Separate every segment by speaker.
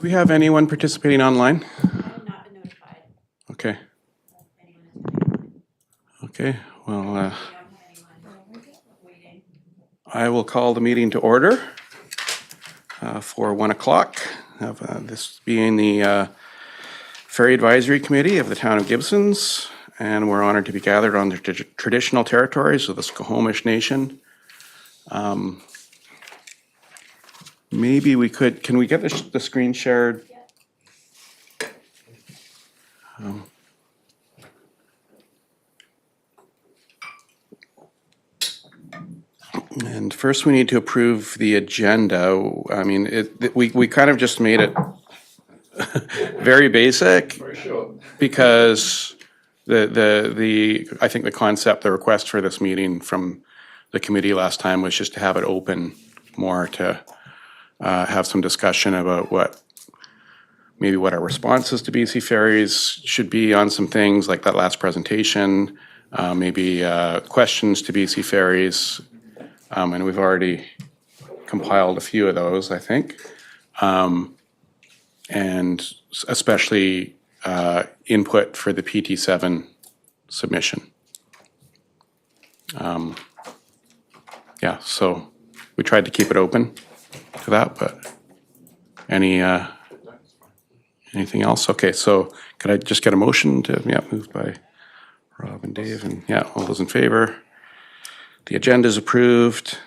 Speaker 1: we have anyone participating online?
Speaker 2: I have not been notified.
Speaker 1: Okay.
Speaker 2: If anyone is
Speaker 1: Okay. Well,
Speaker 2: we don't have anyone waiting.
Speaker 1: I will call the meeting to order for 1 o'clock. This being the Ferry Advisory Committee of the town of Gibsons, and we're honored to be gathered on the traditional territories of the Skokomish Nation. Maybe we could, can we get the screen shared? And first we need to approve the agenda. I mean, we kind of just made it very basic because I think the concept, the request for this meeting from the committee last time was just to have it open more to have some discussion about what our responses to BC Ferries should be on some things like that last presentation, maybe questions to BC Ferries. And we've already compiled a few of those, I think. And especially input for the PT7 submission. Yeah, so we tried to keep it open to that, but anything else? Okay, so could I just get a motion to, moved by Rob and Dave, and all those in favor? The agenda is approved,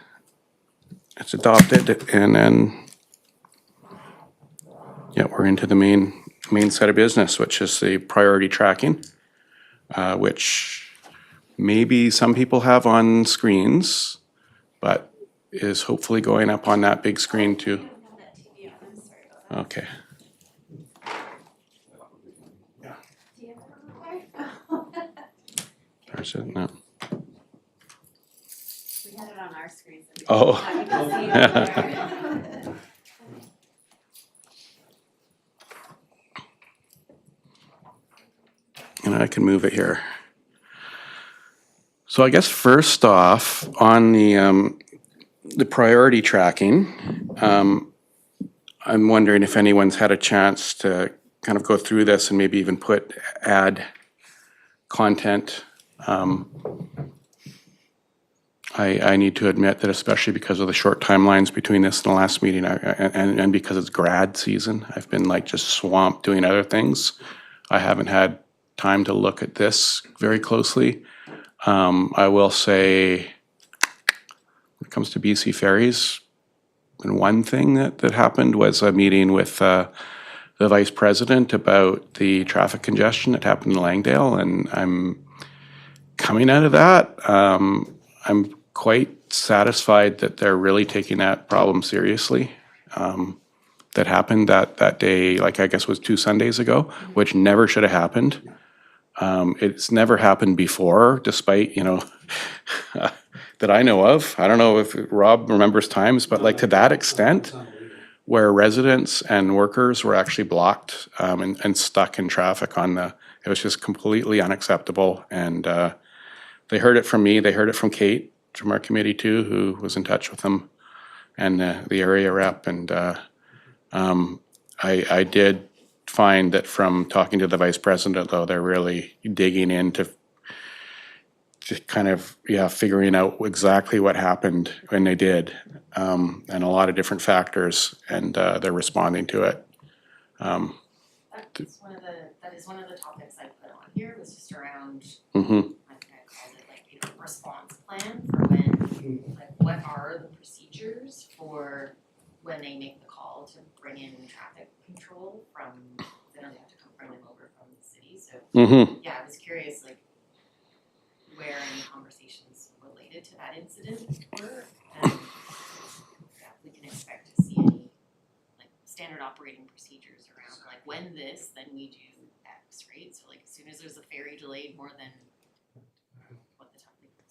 Speaker 1: it's adopted, and then, we're into the main set of business, which is the priority tracking, which maybe some people have on screens, but is hopefully going up on that big screen too. Okay. Or is it no?
Speaker 2: We had it on our screen. So
Speaker 1: Oh. And I can move it here. So I guess first off, on the priority tracking, I'm wondering if anyone's had a chance to kind of go through this and maybe even add content. I need to admit that, especially because of the short timelines between this and the last meeting, and because it's grad season, I've been like just swamped doing other things. I haven't had time to look at this very closely. I will say, when it comes to BC Ferries, and one thing that happened was a meeting with the vice president about the traffic congestion that happened in Langdale, and I'm coming out of that. I'm quite satisfied that they're really taking that problem seriously. That happened that day, like I guess it was 2 Sundays ago, which never should have happened. It's never happened before, despite, that I know of. I don't know if Rob remembers times, but like to that extent, where residents and workers were actually blocked and stuck in traffic it was just completely unacceptable. And they heard it from me, they heard it from Kate, from our committee too, who was in touch with them, and the area rep. And I did find that from talking to the vice president, though, they're really digging into just kind of, figuring out exactly what happened when they did, and a lot of different factors, and they're responding to it.
Speaker 3: That is one of the topics I put on here, was just around, I think I called it like a response plan for when, like what are the procedures for when they make the call to bring in traffic control from, they don't have to come bring them over from the city, so. Yeah, I was curious, like, where any conversations related to that incident were, and we can expect to see any, like, standard operating procedures around, like, when this, then we do X, right? So like, as soon as there's a ferry delayed more than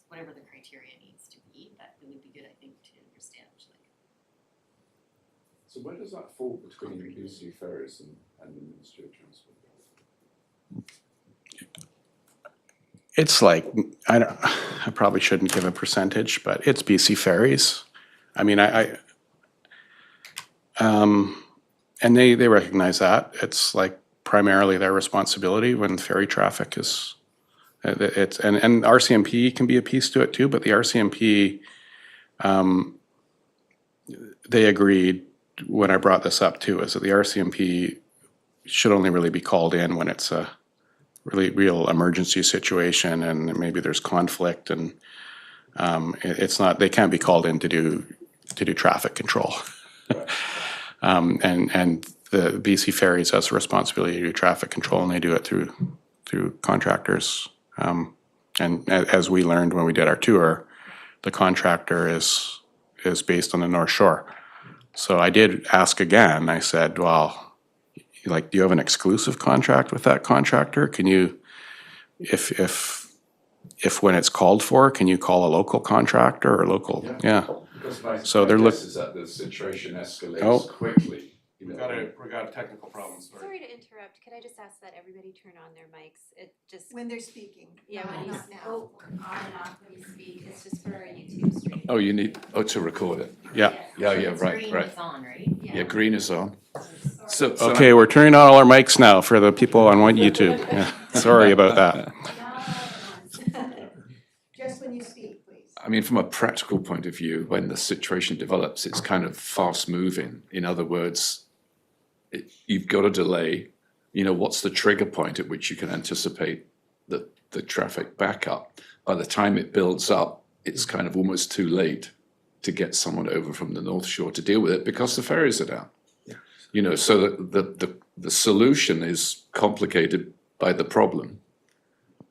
Speaker 3: whatever the criteria needs to be, that it would be good, I think, to understand, like.
Speaker 4: So where does that fall between BC Ferries and the Ministry of Transport?
Speaker 1: It's like, I probably shouldn't give a percentage, but it's BC Ferries. I mean, And they recognize that. It's like primarily their responsibility when ferry traffic is, it's, and RCMP can be a piece to it too, but the RCMP, they agreed when I brought this up too, is that the RCMP should only really be called in when it's a really real emergency situation and maybe there's conflict and it's not, they can't be called in to do traffic control. And the BC Ferries has a responsibility to do traffic control, and they do it through contractors. And as we learned when we did our tour, the contractor is based on the North Shore. So I did ask again. I said, "Well, like, do you have an exclusive contract with that contractor? Can you, if when it's called for, can you call a local contractor or local?" Yeah.
Speaker 4: Because my
Speaker 1: So they're
Speaker 4: guess is that the situation escalates quickly. You know.
Speaker 1: We got a technical problem.
Speaker 2: Sorry to interrupt, could I just ask that everybody turn on their mics? It just,
Speaker 5: When they're speaking.
Speaker 2: yeah, when you,
Speaker 5: Not now.
Speaker 2: oh, on and off when you speak, it's just for our YouTube stream.
Speaker 6: Oh, you need, to record it.
Speaker 1: Yeah.
Speaker 6: Yeah, yeah,
Speaker 3: It's
Speaker 6: right,
Speaker 3: green,
Speaker 6: right.
Speaker 3: it's on, right?
Speaker 6: Yeah, green is on. So
Speaker 1: Okay, we're turning on all our mics now for the people on YouTube. Yeah. Sorry about that.
Speaker 5: Just when you speak, please.
Speaker 6: I mean, from a practical point of view, when the situation develops, it's kind of fast moving. In other words, you've got a delay. You know, what's the trigger point at which you can anticipate the traffic backup? By the time it builds up, it's kind of almost too late to get someone over from the North Shore to deal with it because the ferries are down. You know, so the solution is complicated by the problem,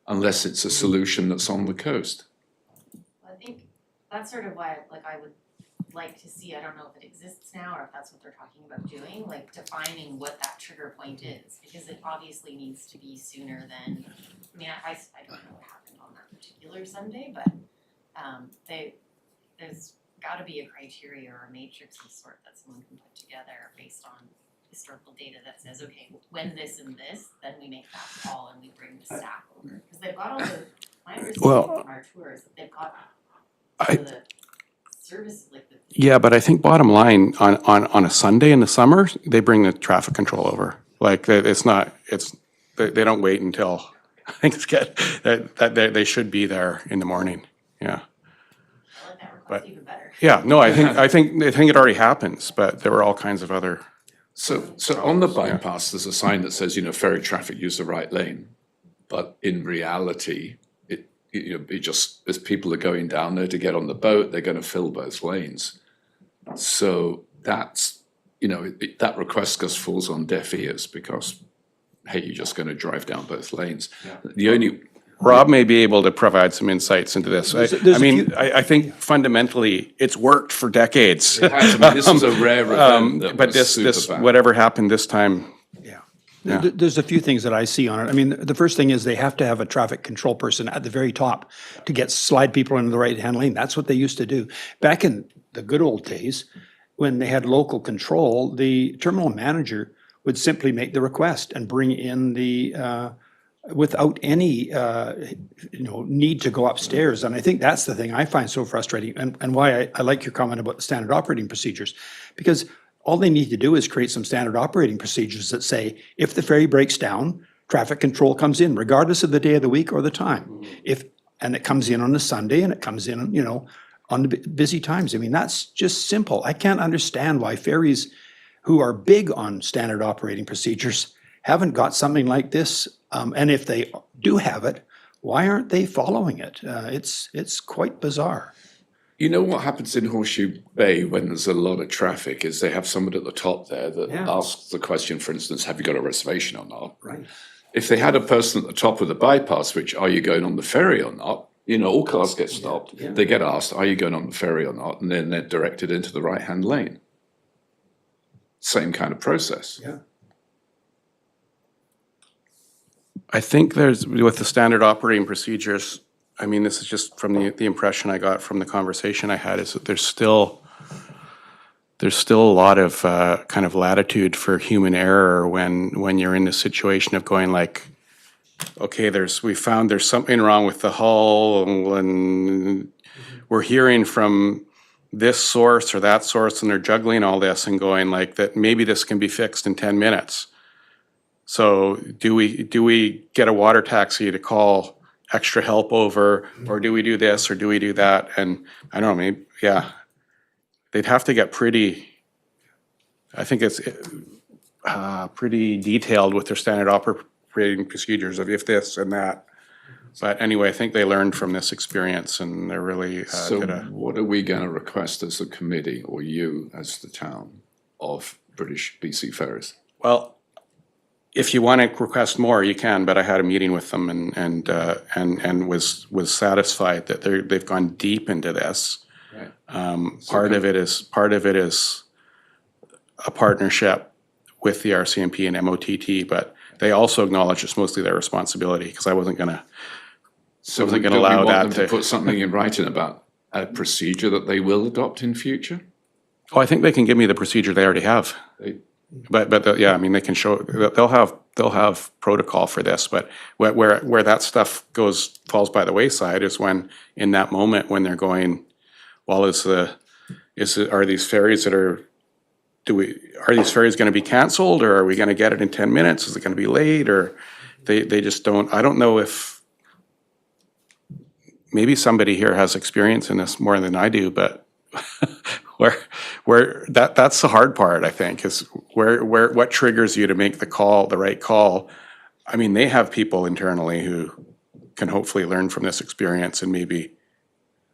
Speaker 6: unless it's a solution that's on the coast.
Speaker 3: I think that's sort of why, like, I would like to see, I don't know if it exists now or if that's what they're talking about doing, like defining what that trigger point is, because it obviously needs to be sooner than, I mean, I don't know what happened on that particular Sunday, but there's gotta be a criteria or a matrix of sort that someone can put together based on historical data that says, okay, when this and this, then we make that call and we bring the staff over. Because they've got all the, my understanding from our tours, that they've got some of the services, like the.
Speaker 1: Yeah, but I think bottom line, on a Sunday in the summer, they bring the traffic control over. Like, it's not, they don't wait until things get, that they should be there in the morning, yeah.
Speaker 3: I like that request even better.
Speaker 1: Yeah, no, I think it already happens, but there were all kinds of other.
Speaker 6: So on the bypass, there's a sign that says, you know, ferry traffic use the right lane. But in reality, it just, as people are going down there to get on the boat, they're going to fill both lanes. So that's, you know, that request just falls on deaf ears because, hey, you're just going to drive down both lanes. The only,
Speaker 1: Rob may be able to provide some insights into this. I think fundamentally, it's worked for decades.
Speaker 6: I mean, this was a rare event that
Speaker 1: But
Speaker 6: was super
Speaker 1: this,
Speaker 6: bad.
Speaker 1: whatever happened this time, Yeah.
Speaker 7: There's a few things that I see on it. I mean, the first thing is they have to have a traffic control person at the very top to slide people into the right-hand lane. That's what they used to do. Back in the good old days, when they had local control, the terminal manager would simply make the request and bring in without any, need to go upstairs. And I think that's the thing I find so frustrating and why I like your comment about the standard operating procedures. Because all they need to do is create some standard operating procedures that say, if the ferry breaks down, traffic control comes in, regardless of the day of the week or the time. And it comes in on a Sunday and it comes in, on the busy times. I mean, that's just simple. I can't understand why ferries who are big on standard operating procedures haven't got something like this. And if they do have it, why aren't they following it? It's quite bizarre.
Speaker 6: You know what happens in Horseshoe Bay when there's a lot of traffic is they have someone at the top there that asks the question, for instance, have you got a reservation or not?
Speaker 7: Right.
Speaker 6: If they had a person at the top of the bypass, which, are you going on the ferry or not? All cars get stopped.
Speaker 7: Yeah.
Speaker 6: They get asked, are you going on the ferry or not? And then they're directed into the right-hand lane. Same kind of process.
Speaker 7: Yeah.
Speaker 1: I think with the standard operating procedures, I mean, this is just from the impression I got from the conversation I had, is that there's still a lot of kind of latitude for human error when you're in the situation of going like, okay, we found there's something wrong with the hull, and we're hearing from this source or that source, and they're juggling all this and going like that, maybe this can be fixed in 10 minutes. So do we get a water taxi to call extra help over, or do we do this, or do we do that? And I don't know, maybe, yeah. They'd have to get pretty, I think it's pretty detailed with their standard operating procedures of if this and that. But anyway, I think they learned from this experience, and they're really
Speaker 6: So
Speaker 1: did a.
Speaker 6: what are we going to request as a committee, or you as the town, of British BC Ferries?
Speaker 1: Well, if you want to request more, you can, but I had a meeting with them and was satisfied that they've gone deep into this.
Speaker 6: Right.
Speaker 1: Part of it is a partnership with the RCMP and MOTT, but they also acknowledge it's mostly their responsibility, because I wasn't gonna
Speaker 6: So
Speaker 1: wasn't
Speaker 6: do
Speaker 1: gonna
Speaker 6: we
Speaker 1: allow
Speaker 6: want
Speaker 1: that
Speaker 6: them to
Speaker 1: to.
Speaker 6: put something in writing about a procedure that they will adopt in future?
Speaker 1: Oh, I think they can give me the procedure they already have.
Speaker 6: They-
Speaker 1: Yeah, I mean, they can show, they'll have protocol for this, but where that stuff falls by the wayside is when, in that moment, when they're going, well, are these ferries are these ferries gonna be canceled, or are we gonna get it in 10 minutes? Is it gonna be late, or they just don't, I don't know if, maybe somebody here has experience in this more than I do, but that's the hard part, I think, is what triggers you to make the right call. I mean, they have people internally who can hopefully learn from this experience and maybe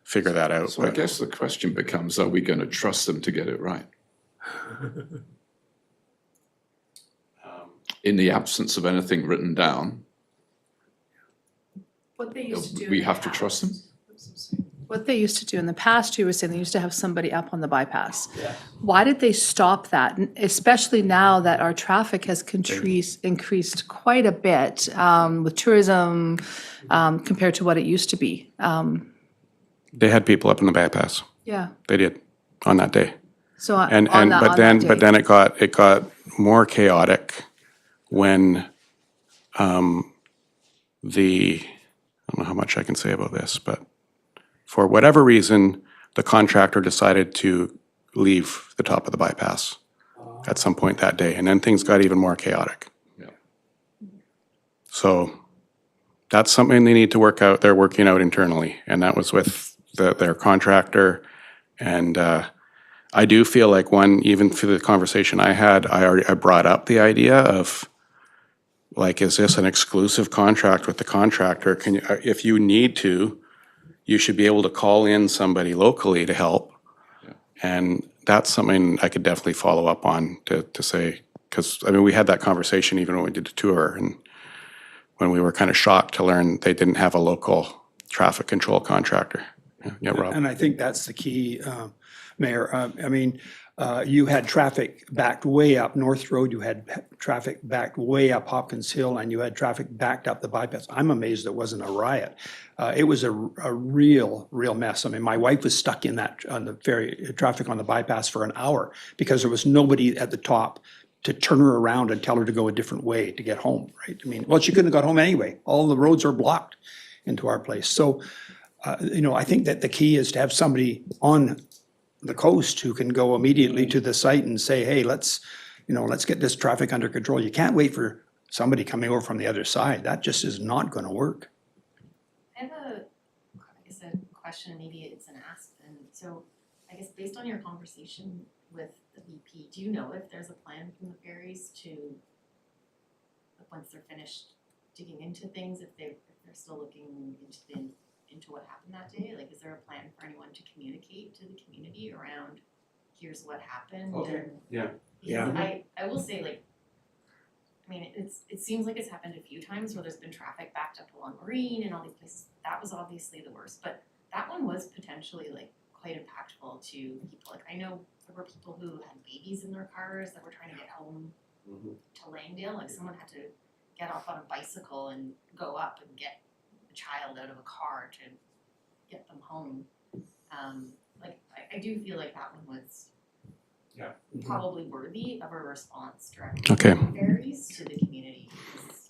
Speaker 1: figure that out.
Speaker 6: So I guess the question becomes, are we going to trust them to get it right? In the absence of anything written down,
Speaker 8: What they used to do.
Speaker 6: we
Speaker 8: in the
Speaker 6: have to trust them?
Speaker 8: past- What they used to do in the past, you were saying they used to have somebody up on the bypass. Why did they stop that? And especially now that our traffic has increased quite a bit with tourism compared to what it used to be.
Speaker 1: They had people up in the bypass.
Speaker 8: Yeah,
Speaker 1: They did on that day.
Speaker 8: so
Speaker 1: But then it got more chaotic when I don't know how much I can say about this, but for whatever reason, the contractor decided to leave the top of the bypass at some point that day, and then things got even more chaotic.
Speaker 6: Yeah.
Speaker 1: So that's something they need to work out. They're working out internally, and that was with their contractor. And I do feel like even through the conversation I had, I brought up the idea of, like, is this an exclusive contract with the contractor? Can you, if you need to, you should be able to call in somebody locally to help. And that's something I could definitely follow up on to say, because, I mean, we had that conversation even when we did the tour, and when we were kind of shocked to learn they didn't have a local traffic control contractor. Yeah, Rob.
Speaker 7: And I think that's the key, Mayor. I mean, you had traffic backed way up North Road, you had traffic backed way up Hopkins Hill, and you had traffic backed up the bypass. I'm amazed it wasn't a riot. It was a real mess. I mean, my wife was stuck in on the ferry, traffic on the bypass for an hour because there was nobody at the top to turn her around and tell her to go a different way to get home, right? I mean, well, she couldn't have got home anyway. All the roads are blocked into our place. So, I think that the key is to have somebody on the coast who can go immediately to the site and say, hey, let's get this traffic under control. You can't wait for somebody coming over from the other side. That just is not going to work.
Speaker 3: I have a question, maybe it's an ask, and so I guess based on your conversation with the VP, do you know if there's a plan from the ferries to, like, once they're finished digging into things, if they're still looking into what happened that day? Like, is there a plan for anyone to communicate to the community around, here's what happened? And-
Speaker 1: Yeah.
Speaker 3: Because I will say, like, I mean, it seems like it's happened a few times where there's been traffic backed up along Marine and all these places. That was obviously the worst, but that one was potentially, like, quite impactful to people. Like, I know there were people who had babies in their cars that were trying to get home to Langdale. Like, someone had to get off on a bicycle and go up and get a child out of a car to get them home. I do feel like that one was probably worthy of a response directly
Speaker 1: Okay.
Speaker 3: from ferries to the community. Because,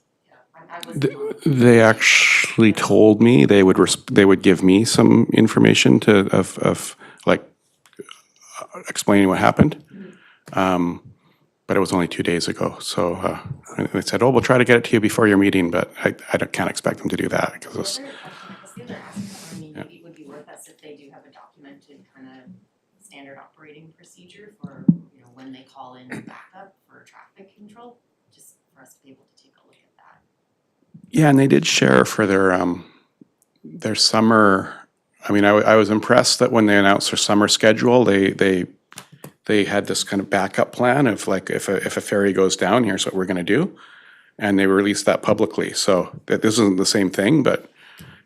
Speaker 3: I wasn't on it.
Speaker 1: They actually told me they would give me some information of like explaining what happened. But it was only 2 days ago, so and they said, "Oh, we'll try to get it to you before your meeting," but can't expect them to do that because it's,
Speaker 3: The other question, I guess the other aspect, I mean, maybe it would be worth us if they do have a documented kind of standard operating procedure for, you know, when they call in backup for traffic control, just for us to be able to take a look at that.
Speaker 1: yeah, and they did share for their summer. I mean, I was impressed that when they announced their summer schedule, they had this kind of backup plan of like, if a ferry goes down, here's what we're gonna do. And they released that publicly, so that this isn't the same thing, but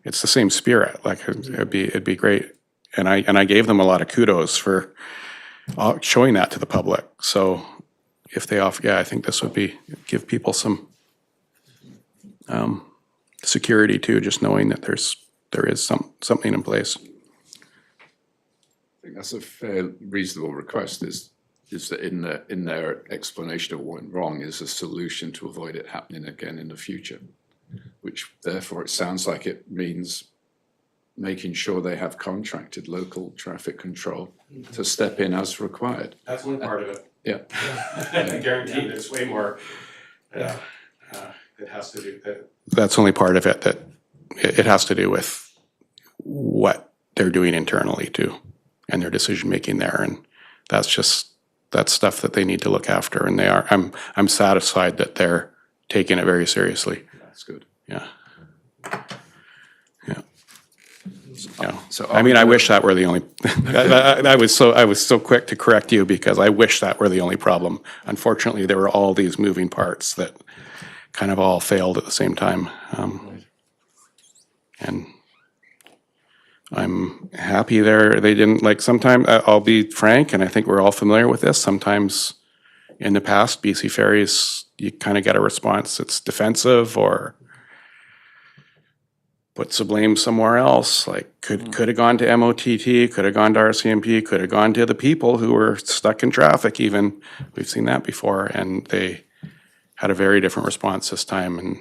Speaker 1: it's the same spirit, like it'd be great. And I gave them a lot of kudos for showing that to the public, so if they offer, yeah, I think this would give people some security too, just knowing that there is something in place.
Speaker 6: I think that's a fair, reasonable request, is that in their explanation of what went wrong is a solution to avoid it happening again in the future, which therefore it sounds like it means making sure they have contracted local traffic control to step in as required.
Speaker 1: That's only part of it.
Speaker 6: Yeah.
Speaker 1: Guaranteed, it's way more. It has to do. That's only part of it, that it has to do with what they're doing internally too, and their decision making there, and that's stuff that they need to look after, and they are. I'm satisfied that they're taking it very seriously.
Speaker 6: That's good.
Speaker 1: Yeah. Yeah. Yeah.
Speaker 6: So
Speaker 1: I mean, I wish that were the only. I was so quick to correct you because I wish that were the only problem. Unfortunately, there were all these moving parts that kind of all failed at the same time, and I'm happy they didn't, like, sometimes, I'll be frank, and I think we're all familiar with this. Sometimes in the past, BC Ferries, you kind of get a response that's defensive or puts the blame somewhere else, like could have gone to MOTT, could have gone to RCMP, could have gone to the people who were stuck in traffic even. We've seen that before, and they had a very different response this time, and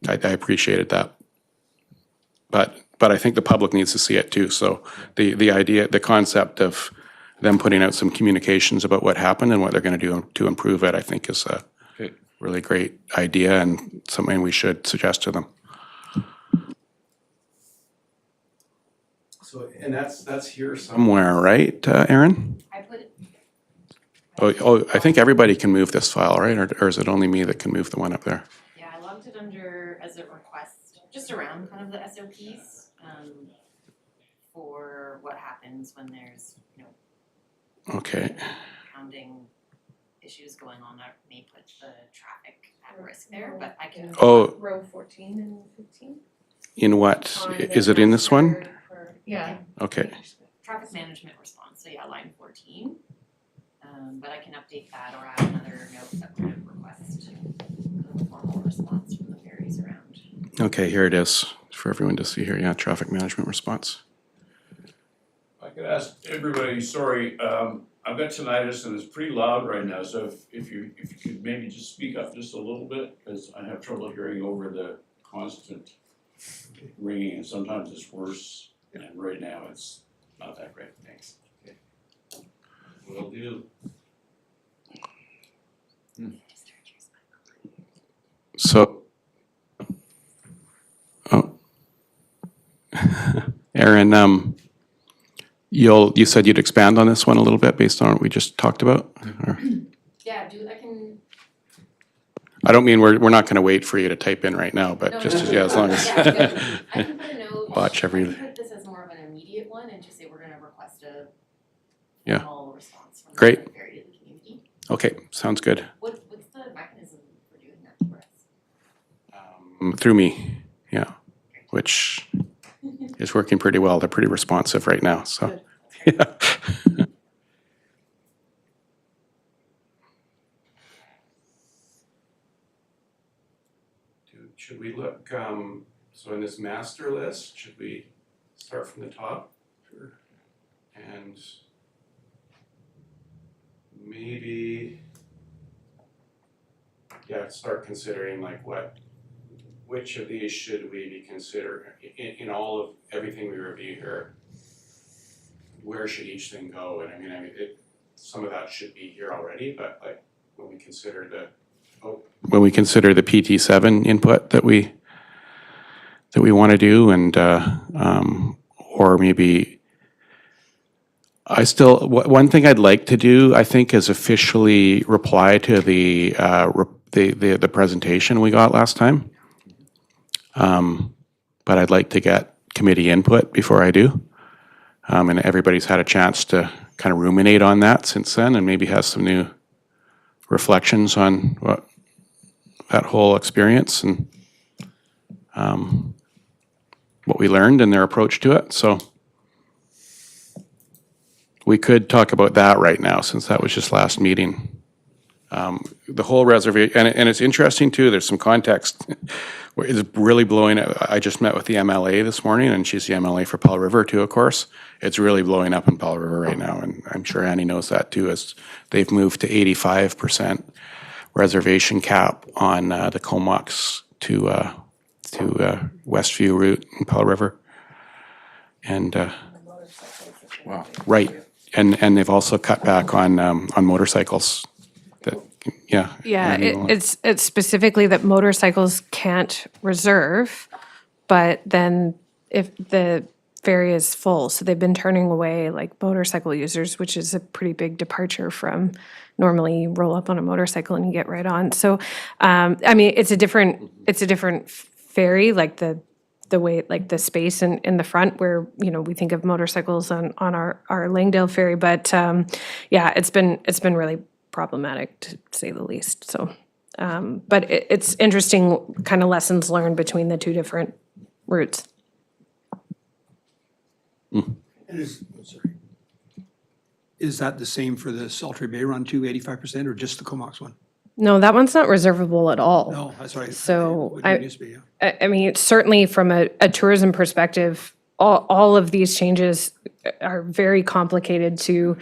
Speaker 1: I appreciated that. But I think the public needs to see it too, so the idea, the concept of them putting out some communications about what happened and what they're gonna do to improve it, I think is a
Speaker 6: Okay.
Speaker 1: really great idea and something we should suggest to them. So, and that's here somewhere, right, Aaron?
Speaker 3: I put it,
Speaker 1: Oh, I think everybody can move this file, right? Or is it only me that can move the one up there?
Speaker 3: yeah, I logged it under as a request, just around kind of the SOPs, for what happens when there's, you know,
Speaker 1: Okay,
Speaker 3: pounding issues going on that may put the traffic at risk there, but I can.
Speaker 1: oh,
Speaker 5: Row 14 and 15.
Speaker 1: in what? Is it in this one?
Speaker 5: Yeah.
Speaker 1: Okay,
Speaker 3: Traffic management response, so yeah, line 14. But I can update that or add another note that would request a formal response from the ferries around.
Speaker 1: okay, here it is for everyone to see here. Yeah, traffic management response.
Speaker 9: I could ask everybody, sorry, I've got tinnitus and it's pretty loud right now, so if you could maybe just speak up just a little bit, because I have trouble hearing over the constant ringing, and sometimes it's worse, and right now it's not that great, thanks. Will do.
Speaker 1: So, oh, Aaron, you said you'd expand on this one a little bit based on what we just talked about? Or-
Speaker 3: Yeah, I can.
Speaker 1: I don't mean we're not gonna wait for you to type in right now, but yeah, as long as.
Speaker 3: Yeah, good. I can put a note.
Speaker 1: Watch every-
Speaker 3: I can put this as more of an immediate one and just say we're gonna request a
Speaker 1: Yeah.
Speaker 3: formal response from
Speaker 1: Great.
Speaker 3: the ferry to the community.
Speaker 1: Okay, sounds good.
Speaker 3: What's the mechanism for doing that for us?
Speaker 1: Through me, yeah, which is working pretty well. They're pretty responsive right now, so. Yeah. Should we look, so in this master list, should we start from the top? Sure. And maybe, yeah, start considering like which of these should we be considering in all of everything we review here? where should each thing go? And I mean, some of that should be here already, but like when we consider the PT7 input that we want to do, and or maybe one thing I'd like to do, I think, is officially reply to the presentation we got last time. But I'd like to get committee input before I do. And everybody's had a chance to kind of ruminate on that since then, and maybe has some new reflections on that whole experience and what we learned and their approach to it. So we could talk about that right now, since that was just last meeting. The whole reservation, and it's interesting too, there's some context. It's really blowing up. I just met with the MLA this morning, and she's the MLA for Paul River too, of course. It's really blowing up in Paul River right now, and I'm sure Annie knows that too, as they've moved to 85% reservation cap on the Comox to Westview route in Paul River. And
Speaker 6: Wow.
Speaker 1: right, and they've also cut back on motorcycles. Yeah. Annie will-
Speaker 10: it's specifically that motorcycles can't reserve, but then if the ferry is full, so they've been turning away like motorcycle users, which is a pretty big departure from normally you roll up on a motorcycle and you get right on. So, I mean, it's a different ferry, like the way, like the space in the front where, you know, we think of motorcycles on our Langdale ferry, but yeah, it's been really problematic, to say the least. So, but it's interesting kind of lessons learned between the two different routes.
Speaker 7: Is that the same for the Saltery Bay run too, 85%, or just the Comox one?
Speaker 10: No, that one's not reservable at all.
Speaker 7: No, that's right.
Speaker 10: So
Speaker 7: It used to be, yeah.
Speaker 10: I mean, certainly from a tourism perspective, all of these changes are very complicated to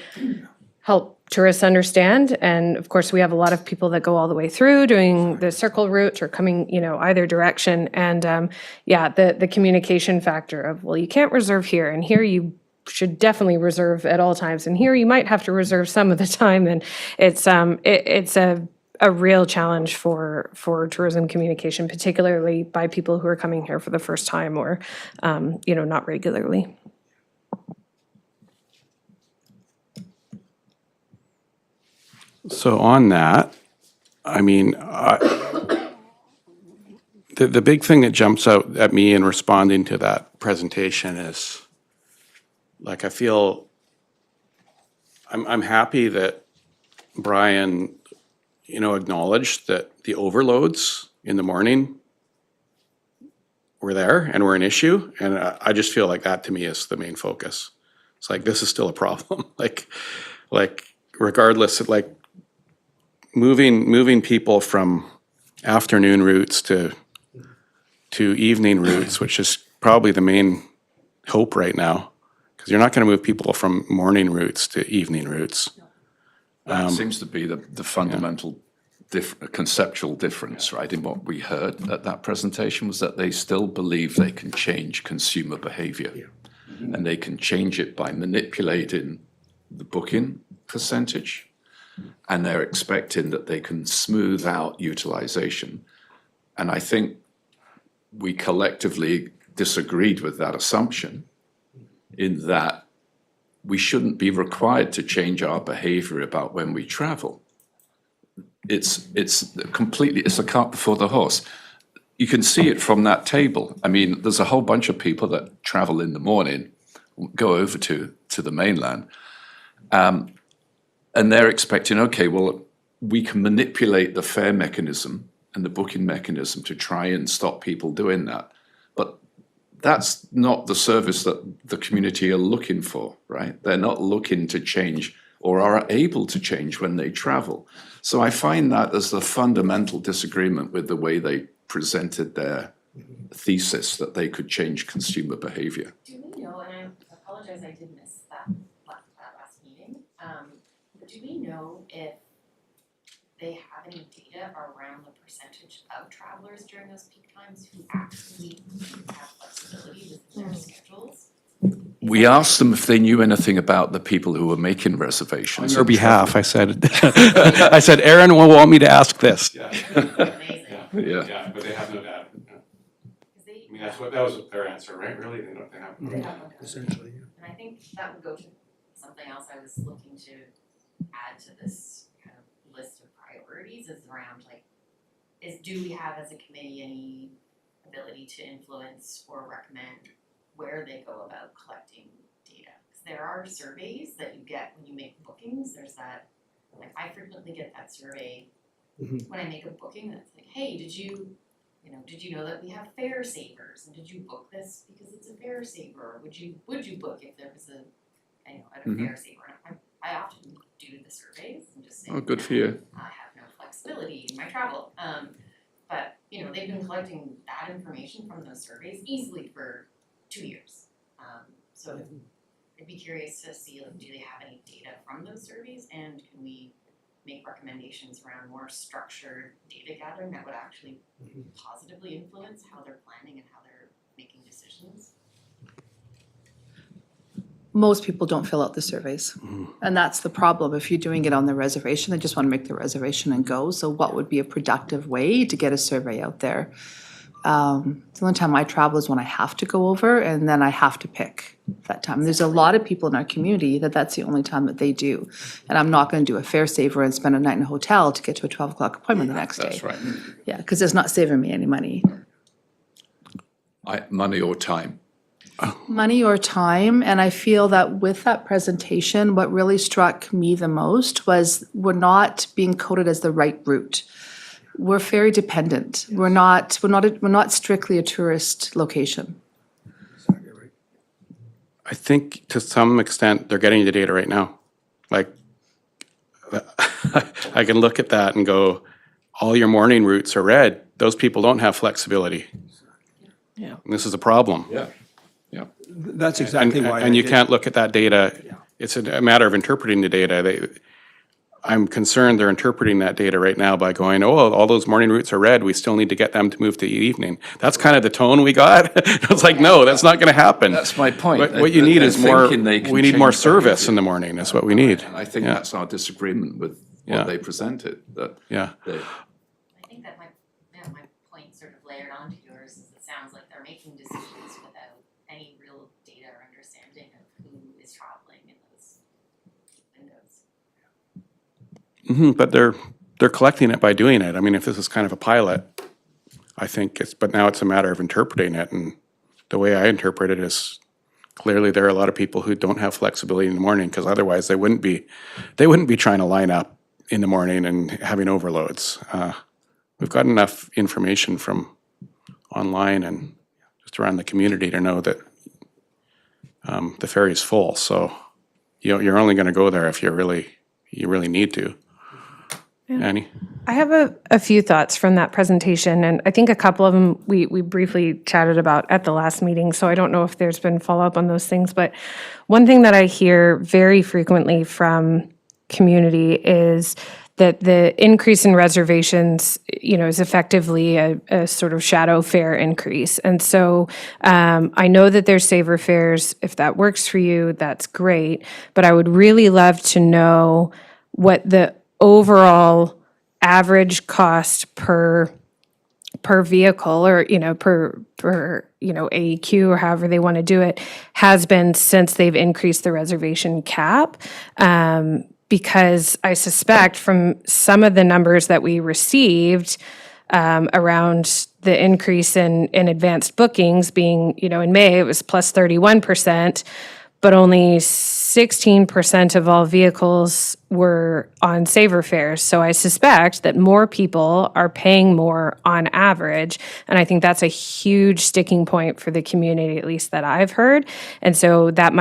Speaker 10: help tourists understand. And of course, we have a lot of people that go all the way through doing the circle route or coming, you know, either direction. And yeah, the communication factor of, well, you can't reserve here, and here you should definitely reserve at all times, and here you might have to reserve some of the time. And it's a real challenge for tourism communication, particularly by people who are coming here for the first time or, you know, not regularly.
Speaker 1: So on that, I mean, the big thing that jumps out at me in responding to that presentation is, like, I feel, I'm happy that Brian, you know, acknowledged that the overloads in the morning were there and were an issue, and I just feel like that to me is the main focus. It's like, this is still a problem, like regardless of, like, moving people from afternoon routes to evening routes, which is probably the main hope right now, because you're not going to move people from morning routes to evening routes.
Speaker 6: That seems to be the fundamental conceptual difference, right, in what we heard at that presentation, was that they still believe they can change consumer behavior. And they can change it by manipulating the booking percentage, and they're expecting that they can smooth out utilization. And I think we collectively disagreed with that assumption, in that we shouldn't be required to change our behavior about when we travel. It's a cart before the horse. You can see it from that table. I mean, there's a whole bunch of people that travel in the morning, go over to the mainland, and they're expecting, okay, well, we can manipulate the fare mechanism and the booking mechanism to try and stop people doing that. But that's not the service that the community are looking for, right? They're not looking to change or are able to change when they travel. So I find that as the fundamental disagreement with the way they presented their thesis that they could change consumer behavior.
Speaker 3: Do we know, and I apologize, I did miss that last meeting, but do we know if they have any data around the percentage of travelers during those peak times who actually have flexibility within their schedules?
Speaker 6: We asked them if they knew anything about the people who were making
Speaker 1: On
Speaker 6: reservations.
Speaker 1: your
Speaker 6: and
Speaker 1: behalf, I said, I said, Aaron will want me to ask this. Yeah,
Speaker 3: Amazing.
Speaker 6: Yeah.
Speaker 1: but they have no data.
Speaker 3: 'Cause they,
Speaker 1: I mean, that was their answer, right? Really, they don't, they have.
Speaker 3: they have no doubt.
Speaker 7: Essentially,
Speaker 3: And I think that would go to something else I was looking to add to this kind of list of priorities is around like, do we have as a committee any ability to influence or recommend where they go about collecting data? Because there are surveys that you get when you make bookings, there's that, like I frequently get that survey when I make a booking that's like, hey, did you know that we have fare savers, and did you book this because it's a fare saver, or would you book if there was a fare saver? And I often do the surveys and just say,
Speaker 6: Oh, good for you.
Speaker 3: I have no flexibility in my travel. But they've been collecting that information from those surveys easily for 2 years. So I'd be curious to see, like, do they have any data from those surveys, and can we make recommendations around more structured data gathering that would actually positively influence how they're planning and how they're making decisions?
Speaker 8: Most people don't fill out the surveys. And that's the problem. If you're doing it on the reservation, they just want to make the reservation and go. So what would be a productive way to get a survey out there? The only time I travel is when I have to go over, and then I have to pick that time. There's a lot of people in our community that's the only time that they do. And I'm not going to do a fare saver and spend a night in a hotel to get to a 12 o'clock appointment the next day.
Speaker 6: That's right.
Speaker 8: Yeah, because it's not saving me any money.
Speaker 6: Money or time.
Speaker 8: Money or time, and I feel that with that presentation, what really struck me the most was we're not being coded as the right route. We're ferry dependent. We're not strictly a tourist location.
Speaker 1: I think to some extent, they're getting the data right now. Like, I can look at that and go, all your morning routes are red. Those people don't have flexibility.
Speaker 8: Yeah.
Speaker 1: And this is a problem.
Speaker 6: Yeah.
Speaker 7: that's exactly why.
Speaker 1: And
Speaker 7: I
Speaker 1: you
Speaker 7: did-
Speaker 1: can't look at that data. It's a matter of interpreting the data. I'm concerned they're interpreting that data right now by going, oh, all those morning routes are red. We still need to get them to move to the evening. That's kind of the tone we got. It's like, no, that's not going to happen.
Speaker 6: That's my point.
Speaker 1: What you need
Speaker 6: They're
Speaker 1: is more,
Speaker 6: thinking they can
Speaker 1: we need more
Speaker 6: change
Speaker 1: service
Speaker 6: behavior.
Speaker 1: in the morning is what we need.
Speaker 6: And I think
Speaker 1: Yeah.
Speaker 6: that's our disagreement with
Speaker 1: Yeah.
Speaker 6: what they presented, that
Speaker 1: Yeah.
Speaker 6: they,
Speaker 3: I think that my point sort of layered onto yours is it sounds like they're making decisions without any real data or understanding of who is traveling in those windows.
Speaker 1: But they're collecting it by doing it. I mean, if this is kind of a pilot, I think but now it's a matter of interpreting it. And the way I interpret it is clearly there are a lot of people who don't have flexibility in the morning, because otherwise they wouldn't be trying to line up in the morning and having overloads. We've got enough information from online and just around the community to know that the ferry's full. So you're only going to go there if you really need to. Annie?
Speaker 10: I have a few thoughts from that presentation, and I think a couple of them we briefly chatted about at the last meeting, so I don't know if there's been follow-up on those things. But one thing that I hear very frequently from community is that the increase in reservations, is effectively a sort of shadow fare increase. And so I know that there's saver fares. If that works for you, that's great. But I would really love to know what the overall average cost per vehicle, or per AEQ, or however they want to do it, has been since they've increased the reservation cap. Because I suspect from some of the numbers that we received around the increase in advanced bookings being, in May it was plus 31%, but only 16% of all vehicles were on saver fares. So I suspect that more people are paying more on average. And I think that's a huge sticking point for the community, at least that I've heard. And so that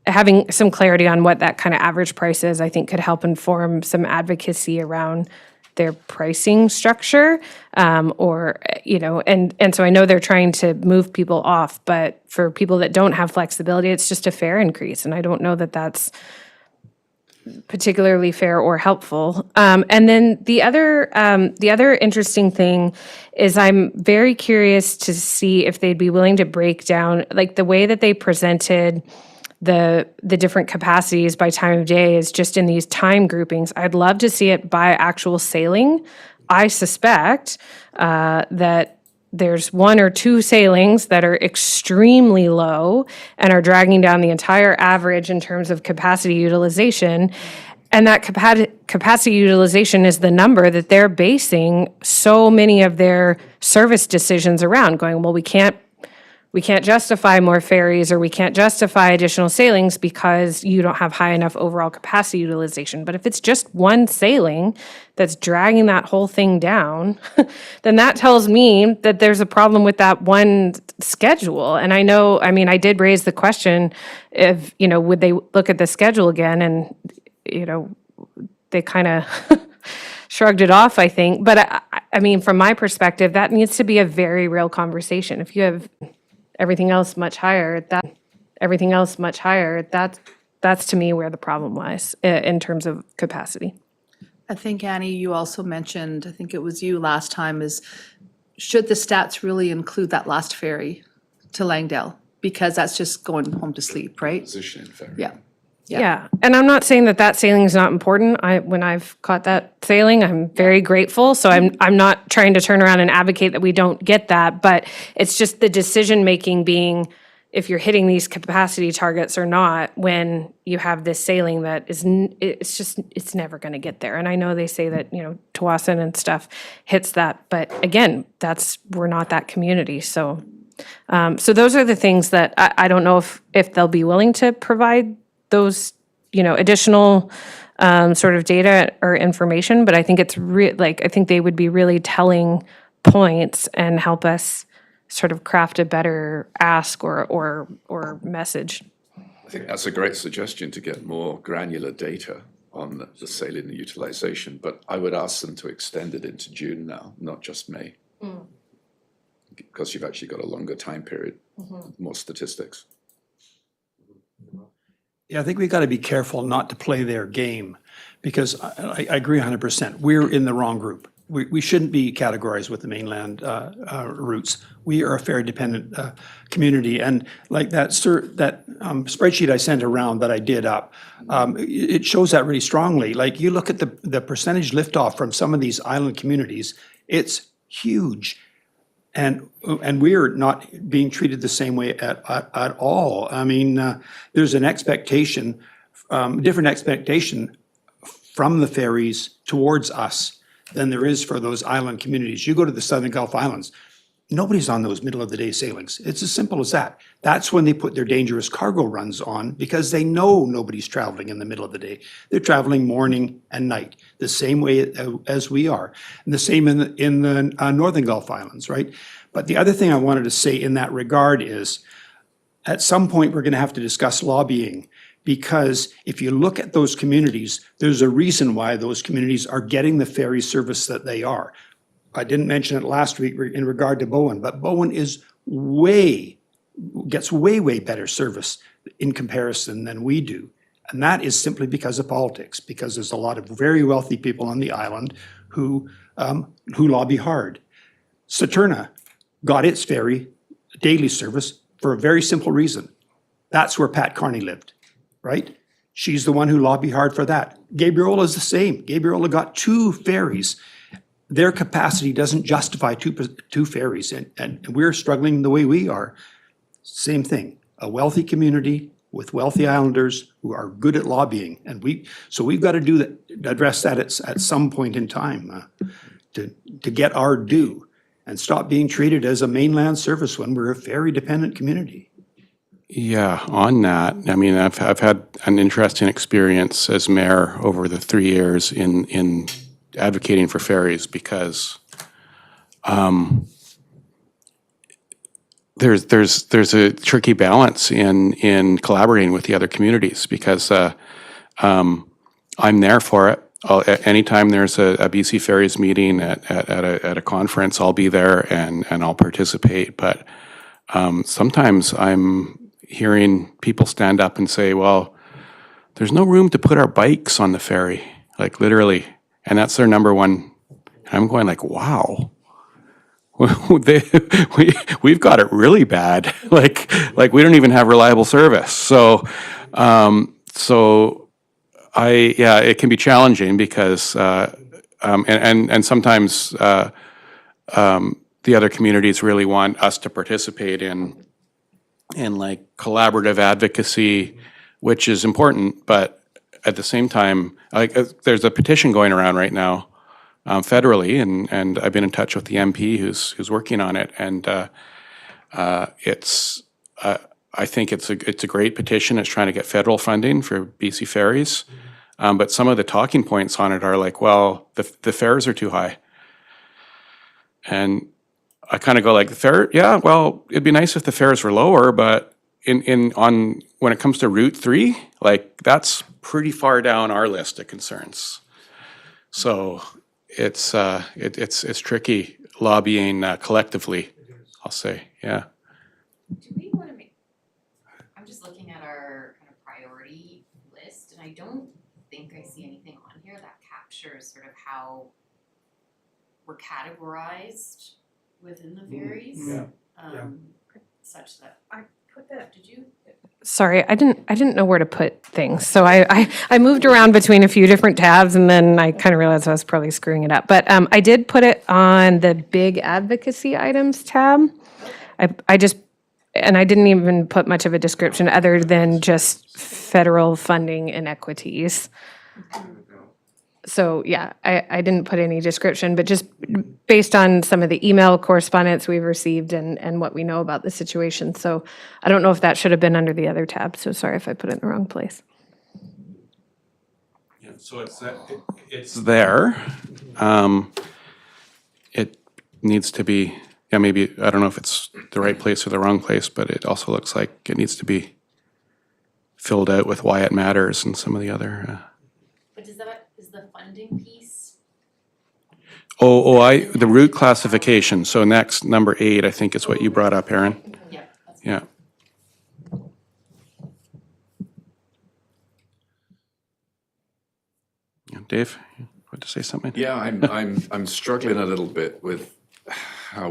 Speaker 10: having some clarity on what that kind of average price is, I think could help inform some advocacy around their pricing structure, and so I know they're trying to move people off, but for people that don't have flexibility, it's just a fare increase, and I don't know that that's particularly fair or helpful. And then the other interesting thing is I'm very curious to see if they'd be willing to break down, like the way that they presented the different capacities by time of day is just in these time groupings. I'd love to see it by actual sailing. I suspect that there's 1 or 2 sailings that are extremely low and are dragging down the entire average in terms of capacity utilization. And that capacity utilization is the number that they're basing so many of their service decisions around, going, well, we can't justify more ferries or we can't justify additional sailings because you don't have high enough overall capacity utilization. But if it's just 1 sailing that's dragging that whole thing down, then that tells me that there's a problem with that one schedule. And I did raise the question if, would they look at the schedule again? And, they kind of shrugged it off, I think. But from my perspective, that needs to be a very real conversation. If you have everything else much higher, that's to me where the problem lies in terms of capacity.
Speaker 8: I think, Annie, you also mentioned, I think it was you last time, is should the stats really include that last ferry to Langdale? Because that's just going home to sleep, right?
Speaker 6: Position in Ferry.
Speaker 8: Yeah.
Speaker 10: Yeah, and I'm not saying that sailing is not important. When I've caught that sailing, I'm very grateful. So I'm not trying to turn around and advocate that we don't get that, but it's just the decision making being if you're hitting these capacity targets or not when you have this sailing that it's never going to get there. And I know they say that Tawasin and stuff hits that, but again, we're not that community. So those are the things that I don't know if they'll be willing to provide those, additional sort of data or information, but I think it's I think they would be really telling points and help us sort of craft a better ask or message.
Speaker 6: I think that's a great suggestion to get more granular data on the sailing and utilization, but I would ask them to extend it into June now, not just May. Because you've actually got a longer time period, more statistics.
Speaker 7: Yeah, I think we've got to be careful not to play their game, because I agree 100%. We're in the wrong group. We shouldn't be categorized with the mainland routes. We are a ferry-dependent community, and like that spreadsheet I sent around that I did up, it shows that really strongly. Like you look at the percentage liftoff from some of these island communities, it's huge. And we're not being treated the same way at all. There's an expectation, different expectation from the ferries towards us than there is for those island communities. You go to the Southern Gulf Islands, nobody's on those middle of the day sailings. It's as simple as that. That's when they put their dangerous cargo runs on because they know nobody's traveling in the middle of the day. They're traveling morning and night, the same way as we are. And the same in the Northern Gulf Islands, right? But the other thing I wanted to say in that regard is, at some point, we're going to have to discuss lobbying, because if you look at those communities, there's a reason why those communities are getting the ferry service that they are. I didn't mention it last week in regard to Bowen, but Bowen gets way better service in comparison than we do. And that is simply because of politics, because there's a lot of very wealthy people on the island who lobby hard. Saturna got its ferry daily service for a very simple reason. That's where Pat Carney lived, right? She's the one who lobbied hard for that. Gabriola is the same. Gabriola got 2 ferries. Their capacity doesn't justify two ferries, and we're struggling the way we are. Same thing, a wealthy community with wealthy islanders who are good at lobbying, and we've got to address that at some point in time to get our due and stop being treated as a mainland service when we're a ferry-dependent community.
Speaker 1: Yeah, on that, I've had an interesting experience as mayor over the 3 years in advocating for ferries, because there's a tricky balance in collaborating with the other communities, because I'm there for it. Anytime there's a BC Ferries meeting at a conference, I'll be there and I'll participate. But sometimes I'm hearing people stand up and say, well, there's no room to put our bikes on the ferry, like literally. And that's their number one. I'm going like, wow. We've got it really bad. Like we don't even have reliable service. So, it can be challenging because, and sometimes, the other communities really want us to participate in like collaborative advocacy, which is important, but at the same time, like, there's a petition going around right now, federally, and I've been in touch with the MP who's working on it, and it's I think it's a great petition. It's trying to get federal funding for BC ferries, but some of the talking points on it are like, well, the fares are too high, and I kind of go like, the fare, yeah, well, it'd be nice if the fares were lower, but when it comes to Route 3, like, that's pretty far down our list of concerns. So it's tricky lobbying collectively, I'll say, yeah.
Speaker 3: Do we wanna make, I'm just looking at our kind of priority list, and I don't think I see anything on here that captures sort of how we're categorized within the ferries. Such that,
Speaker 5: I put that,
Speaker 3: did you?
Speaker 10: Sorry, I didn't know where to put things. So I moved around between a few different tabs, and then I kind of realized I was probably screwing it up. But I did put it on the big advocacy items tab. I didn't even put much of a description other than just federal funding inequities. So yeah, I didn't put any description, but just based on some of the email correspondence we've received and what we know about the situation. So I don't know if that should have been under the other tab, so sorry if I put it in the wrong place.
Speaker 1: Yeah, so it's there. It needs to be, yeah, maybe, I don't know if it's the right place or the wrong place, but it also looks like it needs to be filled out with why it matters and some of the other.
Speaker 3: But is the funding piece?
Speaker 1: The route classification. So next, number 8, I think is what you brought up, Erin.
Speaker 3: Yeah. That's
Speaker 1: Yeah. Yeah, Dave, you want to say something?
Speaker 6: Yeah, I'm struggling a little bit with how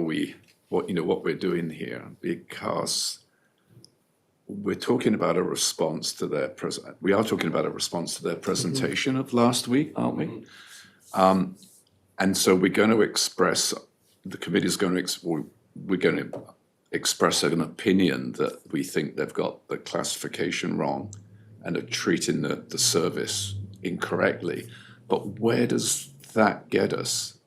Speaker 6: what we're doing here, because we're talking about a response to their we are talking about a response to their presentation of last week, aren't we? And so we're going to express, the committee's going to, we're going to express an opinion that we think they've got the classification wrong and are treating the service incorrectly. But where does that get us?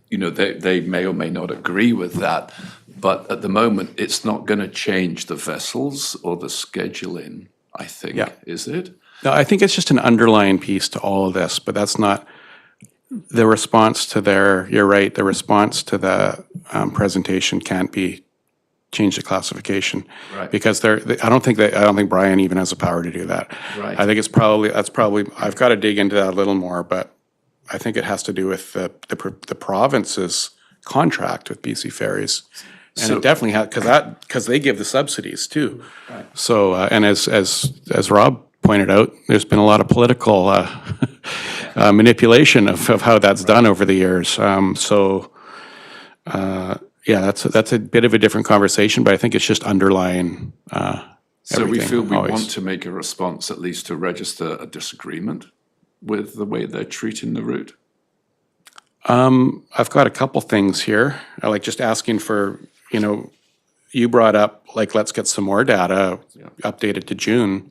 Speaker 6: They may or may not agree with that, but at the moment, it's not going to change the vessels or the scheduling, I think,
Speaker 1: Yeah.
Speaker 6: Is it?
Speaker 1: No, I think it's just an underlying piece to all of this, but that's not the response to you're right, the response to the presentation can't be change the classification.
Speaker 6: Right.
Speaker 1: Because I don't think Brian even has the power to do that.
Speaker 6: Right.
Speaker 1: I think that's probably, I've got to dig into that a little more, but I think it has to do with the province's contract with BC Ferries. And
Speaker 6: So-
Speaker 1: it definitely has, because they give the subsidies too. Right. So, and as Rob pointed out, there's been a lot of political manipulation of how that's done over the years. Yeah, that's a bit of a different conversation, but I think it's just underlying
Speaker 6: So we
Speaker 1: everything
Speaker 6: feel we
Speaker 1: always.
Speaker 6: want to make a response, at least to register a disagreement with the way they're treating the route.
Speaker 1: I've got a couple things here. I like just asking for, you brought up, like, let's get some more data updated to June,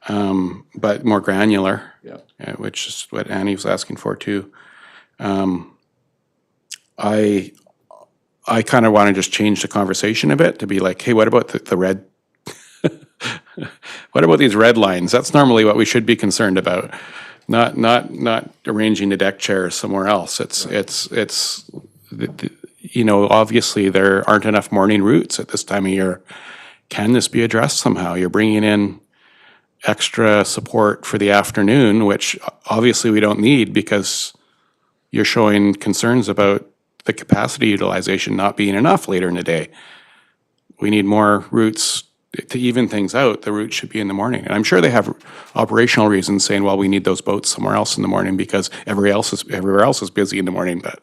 Speaker 1: but more granular.
Speaker 6: Yeah.
Speaker 1: Which is what Annie was asking for too. I kind of want to just change the conversation a bit to be like, hey, what about the red? What about these red lines? That's normally what we should be concerned about. Not arranging the deck chairs somewhere else. Obviously there aren't enough morning routes at this time of year. Can this be addressed somehow? You're bringing in extra support for the afternoon, which obviously we don't need because you're showing concerns about the capacity utilization not being enough later in the day. We need more routes to even things out, the route should be in the morning. And I'm sure they have operational reasons saying, well, we need those boats somewhere else in the morning because everywhere else is busy in the morning. But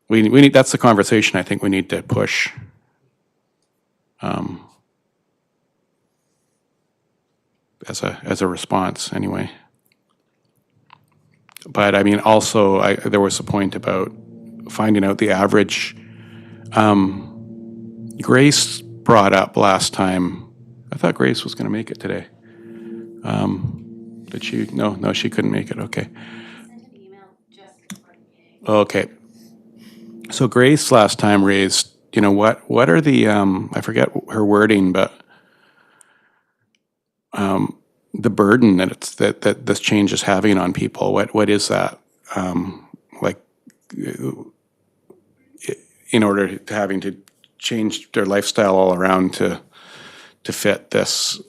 Speaker 1: we need, that's the conversation I think we need to push. As a response, anyway. But I mean, also, there was a point about finding out the average. Grace brought up last time. I thought Grace was going to make it today. Did she? No, she couldn't make it. Okay.
Speaker 2: I sent an email just before the meeting.
Speaker 1: Okay. So Grace last time raised, what are the, I forget her wording, but the burden that this change is having on people, what is that? Like, in order to having to change their lifestyle all around to fit this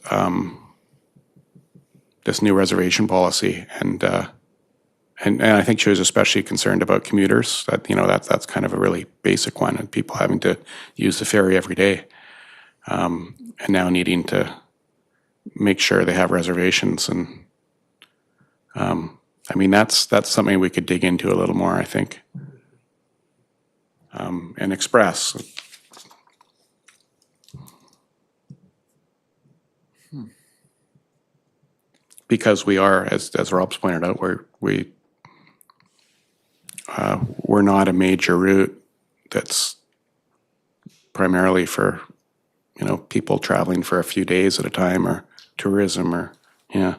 Speaker 1: this new reservation policy, and I think she was especially concerned about commuters. That's kind of a really basic one, and people having to use the ferry every day, and now needing to make sure they have reservations. And I mean, that's something we could dig into a little more, I think, and express. Because we are, as Rob's pointed out, we're not a major route that's primarily for, people traveling for a few days at a time, or tourism, or, yeah.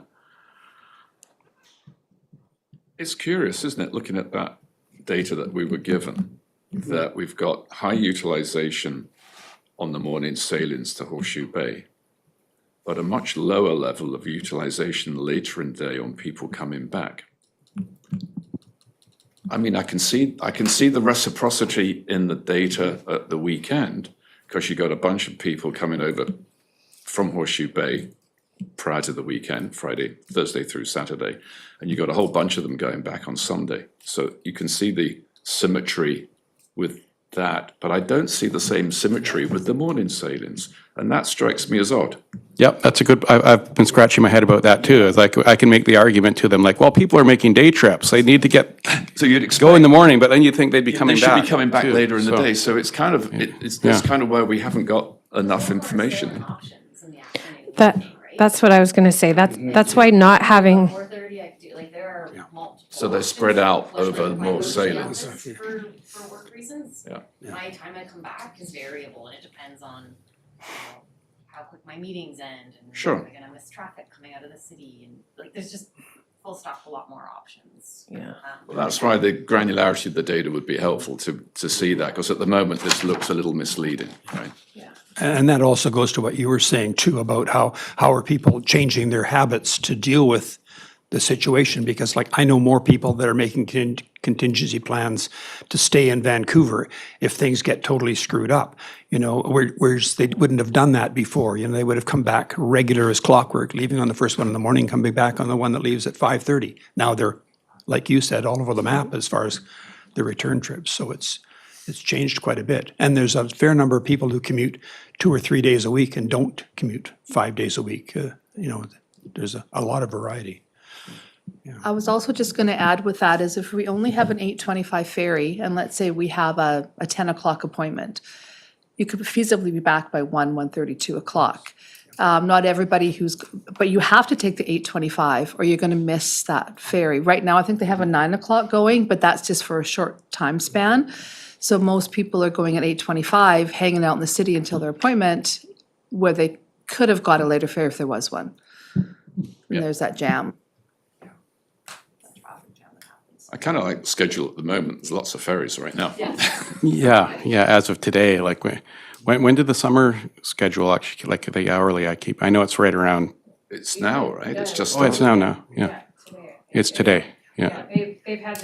Speaker 6: It's curious, isn't it, looking at that data that we were given, that we've got high utilization on the morning sailings to Horseshoe Bay, but a much lower level of utilization later in the day on people coming back. I mean, I can see the reciprocity in the data at the weekend, because you got a bunch of people coming over from Horseshoe Bay prior to the weekend, Friday, Thursday through Saturday, and you got a whole bunch of them going back on Sunday. So you can see the symmetry with that, but I don't see the same symmetry with the morning sailings, and that strikes me as odd.
Speaker 1: Yep, that's a good, I've been scratching my head about that too. It's like, I can make the argument to them, like, well, people are making day trips. They need to
Speaker 6: So you'd expect,
Speaker 1: go in the morning, but then you'd think they'd be coming back.
Speaker 6: they should be coming back
Speaker 1: too.
Speaker 6: later in the
Speaker 1: So,
Speaker 6: day. So it's kind of, that's kind of where we haven't got enough information.
Speaker 3: Options in the afternoon. right?
Speaker 10: That's what I was gonna say. That's why not having,
Speaker 3: 4:30, I could do, like, there are multiple.
Speaker 6: So they're spread out
Speaker 3: options.
Speaker 6: over
Speaker 3: Like, my
Speaker 6: more
Speaker 3: work
Speaker 6: sailings.
Speaker 3: hours For work reasons.
Speaker 6: Yeah.
Speaker 3: My time I come back is variable, and it depends on, how quick my meetings end, and
Speaker 6: Sure.
Speaker 3: am I gonna miss traffic coming out of the city, and like, there's just full stop a lot more options.
Speaker 10: Yeah.
Speaker 6: Well, that's why the granularity of the data would be helpful to see that, because at the moment this looks a little misleading, right?
Speaker 7: And that also goes to what you were saying too about how are people changing their habits to deal with the situation, because like I know more people that are making contingency plans to stay in Vancouver if things get totally screwed up, whereas they wouldn't have done that before. They would have come back regular as clockwork, leaving on the first one in the morning, coming back on the one that leaves at 5:30. Now they're, like you said, all over the map as far as the return trips. So it's changed quite a bit. And there's a fair number of people who commute 2 or 3 days a week and don't commute 5 days a week. There's a lot of variety.
Speaker 8: I was also just gonna add with that is if we only have an 8:25 ferry, and let's say we have a 10 o'clock appointment, you could feasibly be back by 1:30, 2 o'clock. Not everybody but you have to take the 8:25 or you're gonna miss that ferry. Right now, I think they have a 9 o'clock going, but that's just for a short time span. So most people are going at 8:25, hanging out in the city until their appointment, where they could have got a later ferry if there was one.
Speaker 6: Yeah.
Speaker 8: And there's that jam.
Speaker 6: I kind of like the schedule at the moment. There's lots of ferries right now.
Speaker 1: Yeah, as of today, like, when did the summer schedule actually, like the hourly I know it's right around,
Speaker 6: It's now, right? It's just.
Speaker 1: it's now, yeah. It's today, yeah.
Speaker 10: they've had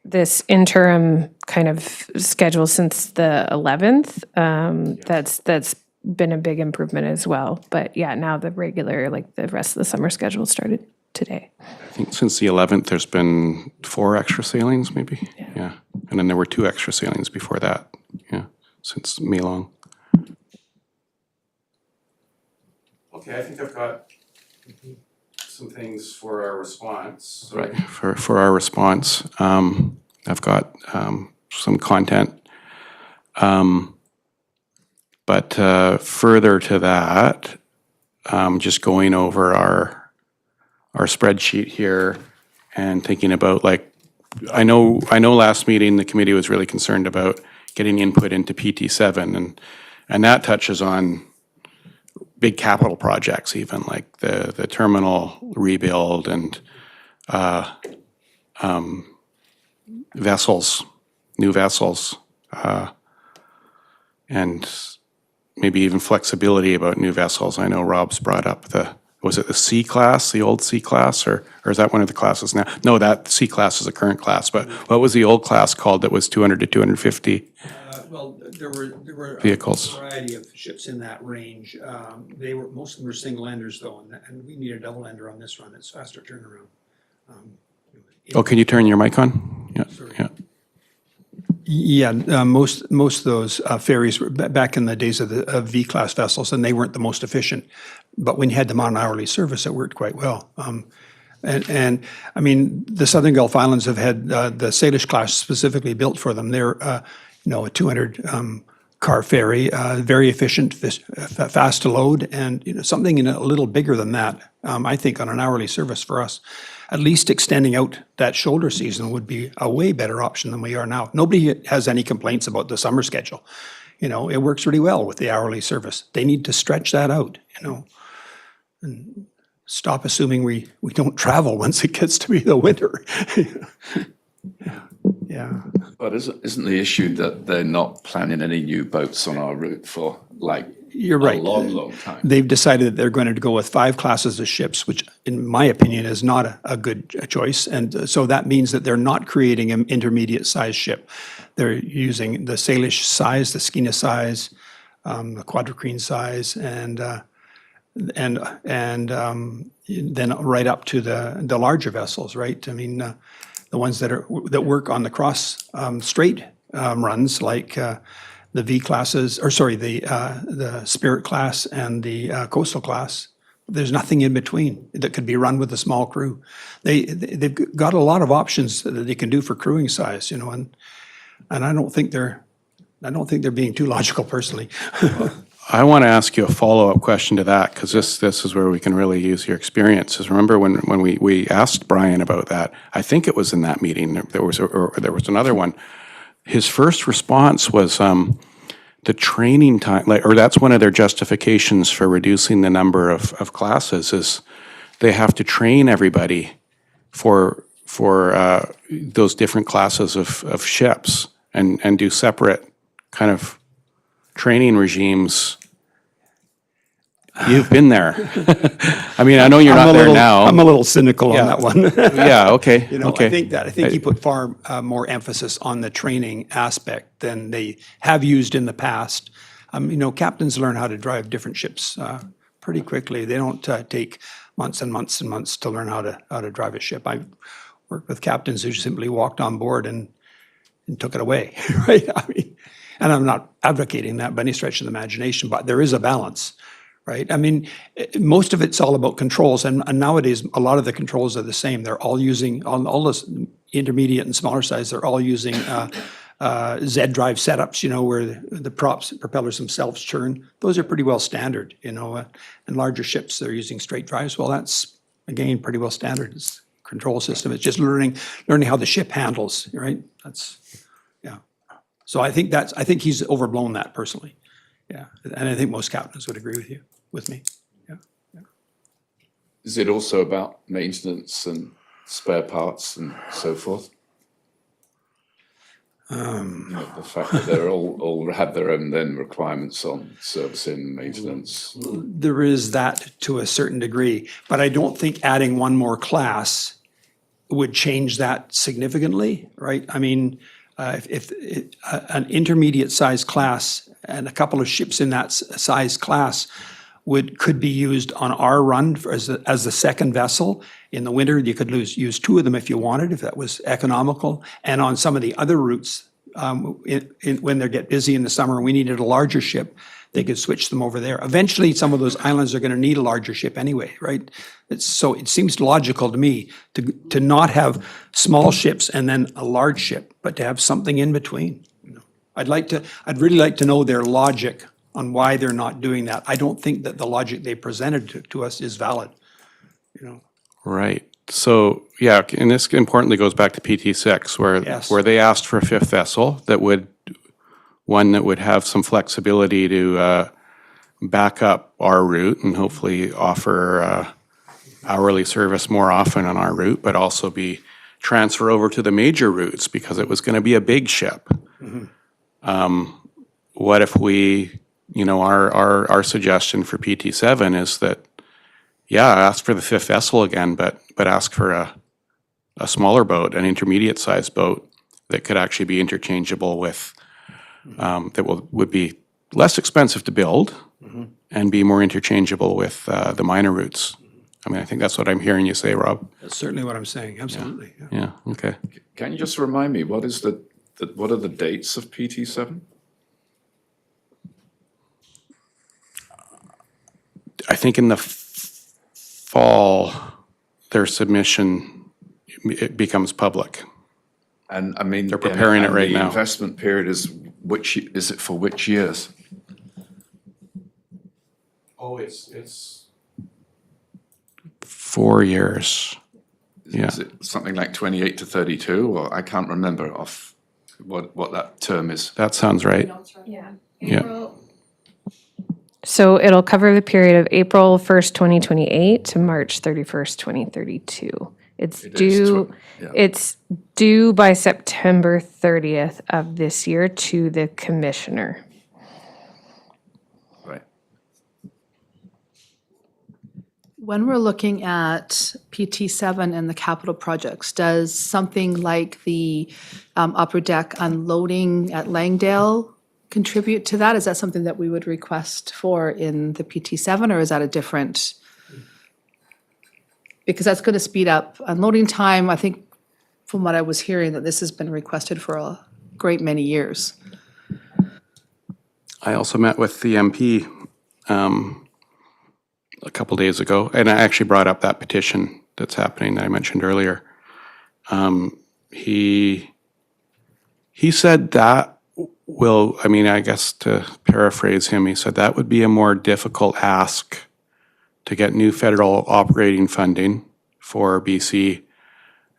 Speaker 10: this interim kind of schedule since the 11th. That's been a big improvement as well. But yeah, now the regular, like the rest of the summer schedule started today.
Speaker 1: I think since the 11th, there's been 4 extra sailings, maybe. Yeah. And then there were 2 extra sailings before that. Yeah. Since May long. Okay, I think I've got some things for our response.
Speaker 6: Right.
Speaker 1: For our response, I've got some content. But further to that, just going over our spreadsheet here and thinking about, like, I know last meeting the committee was really concerned about getting input into PT7, and that touches on big capital projects, even like the terminal rebuild and vessels, new vessels, and maybe even flexibility about new vessels. I know Rob's brought up was it the C class, the old C class, or is that one of the classes now? No, that C class is a current class, but what was the old class called that was 200 to 250?
Speaker 7: Well, there were
Speaker 1: Vehicles.
Speaker 7: a variety of ships in that range. Most of them were single enders though, and we need a double ender on this run. It's faster turnaround.
Speaker 1: Oh, can you turn your mic on? Yeah,
Speaker 7: Sorry.
Speaker 1: yeah.
Speaker 7: Yeah, most of those ferries were back in the days of the V-class vessels, and they weren't the most efficient. But when you had them on hourly service, it worked quite well. And I mean, the Southern Gulf Islands have had the Salish class specifically built for them. They're a 200 car ferry, very efficient, fast to load, and something a little bigger than that. I think on an hourly service for us, at least extending out that shoulder season would be a way better option than we are now. Nobody has any complaints about the summer schedule. It works really well with the hourly service. They need to stretch that out, and stop assuming we don't travel once it gets to be the winter. Yeah.
Speaker 6: But isn't the issue that they're not planning any new boats on our route for
Speaker 7: You're right.
Speaker 6: a long time?
Speaker 7: They've decided that they're going to go with 5 classes of ships, which in my opinion is not a good choice. And so that means that they're not creating an intermediate size ship. They're using the Salish size, the Skeena size, the Quadricrine size, and then right up to the larger vessels, right? I mean, the ones that work on the cross strait runs, like the V classes, or sorry, the Spirit class and the Coastal class. There's nothing in between that could be run with a small crew. They've got a lot of options that they can do for crewing size, and I don't think they're being too logical personally.
Speaker 1: I want to ask you a follow-up question to that, because this is where we can really use your experiences. Remember when we asked Brian about that? I think it was in that meeting. There was another one. His first response was the training time, or that's one of their justifications for reducing the number of classes, is they have to train everybody for those different classes of ships and do separate kind of training regimes. You've been there. I mean, I know you're not there now.
Speaker 7: I'm a little cynical on that one.
Speaker 1: Yeah, okay, okay.
Speaker 7: I think he put far more emphasis on the training aspect than they have used in the past. Captains learn how to drive different ships pretty quickly. They don't take months and months and months to learn how to drive a ship. I've worked with captains who simply walked on board and took it away, right? I mean, and I'm not advocating that by any stretch of the imagination, but there is a balance. Right. I mean, most of it's all about controls, and nowadays a lot of the controls are the same. They're all using all this intermediate and smaller size. They're all using Z drive setups. Where the propellers themselves turn. Those are pretty well standard. And larger ships they're using straight drives. Well, that's again pretty well standard. It's a control system. It's just learning how the ship handles. Right. So I think he's overblown that personally. Yeah, and I think most captains would agree with me. Yeah.
Speaker 6: Is it also about maintenance and spare parts and so forth? The fact that they're all have their own then requirements on servicing, maintenance.
Speaker 7: There is that to a certain degree, but I don't think adding one more class would change that significantly, right? I mean, if an intermediate size class and a couple of ships in that size class could be used on our run as the second vessel. In the winter, you could use 2 of them if you wanted, if that was economical. And on some of the other routes, when they get busy in the summer and we needed a larger ship, they could switch them over there. Eventually, some of those islands are gonna need a larger ship anyway, right? So it seems logical to me to not have small ships and then a large ship, but to have something in between. I'd really like to know their logic on why they're not doing that. I don't think that the logic they presented to us is valid, you know?
Speaker 1: Right. So, yeah, and this importantly goes back to PT6,
Speaker 7: Yes.
Speaker 1: where they asked for a fifth vessel that would have some flexibility to back up our route and hopefully offer hourly service more often on our route, but also be transfer over to the major routes because it was going to be a big ship. What if we, our suggestion for PT7 is that, yeah, ask for the fifth vessel again, but ask for a smaller boat, an intermediate sized boat that could actually be interchangeable with, that would be less expensive to build and be more interchangeable with the minor routes. I mean, I think that's what I'm hearing you say, Rob.
Speaker 7: That's certainly what I'm saying, absolutely. Yeah.
Speaker 1: Yeah, okay.
Speaker 6: Can you just remind me, what are the dates of PT7?
Speaker 1: I think in the fall, their submission, it becomes public.
Speaker 6: And I mean.
Speaker 1: They're preparing it right
Speaker 6: The
Speaker 1: now.
Speaker 6: investment period is it for which years?
Speaker 1: Oh, it's 4 years. Yeah.
Speaker 6: Is it something like 28 to 32, or I can't remember off what that term is?
Speaker 1: That sounds right.
Speaker 2: Yeah.
Speaker 1: Yeah.
Speaker 10: So it'll cover the period of April 1st, 2028 to March 31st, 2032. It's
Speaker 6: It is
Speaker 10: due,
Speaker 6: yeah.
Speaker 10: it's due by September 30th of this year to the commissioner.
Speaker 6: Right.
Speaker 8: When we're looking at PT7 and the capital projects, does something like the upper deck unloading at Langdale contribute to that? Is that something that we would request for in the PT7, or is that a different? Because that's going to speed up unloading time. I think from what I was hearing, that this has been requested for a great many years.
Speaker 1: I also met with the MP a couple days ago, and I actually brought up that petition that's happening that I mentioned earlier. He said that I guess to paraphrase him, he said that would be a more difficult ask to get new federal operating funding for BC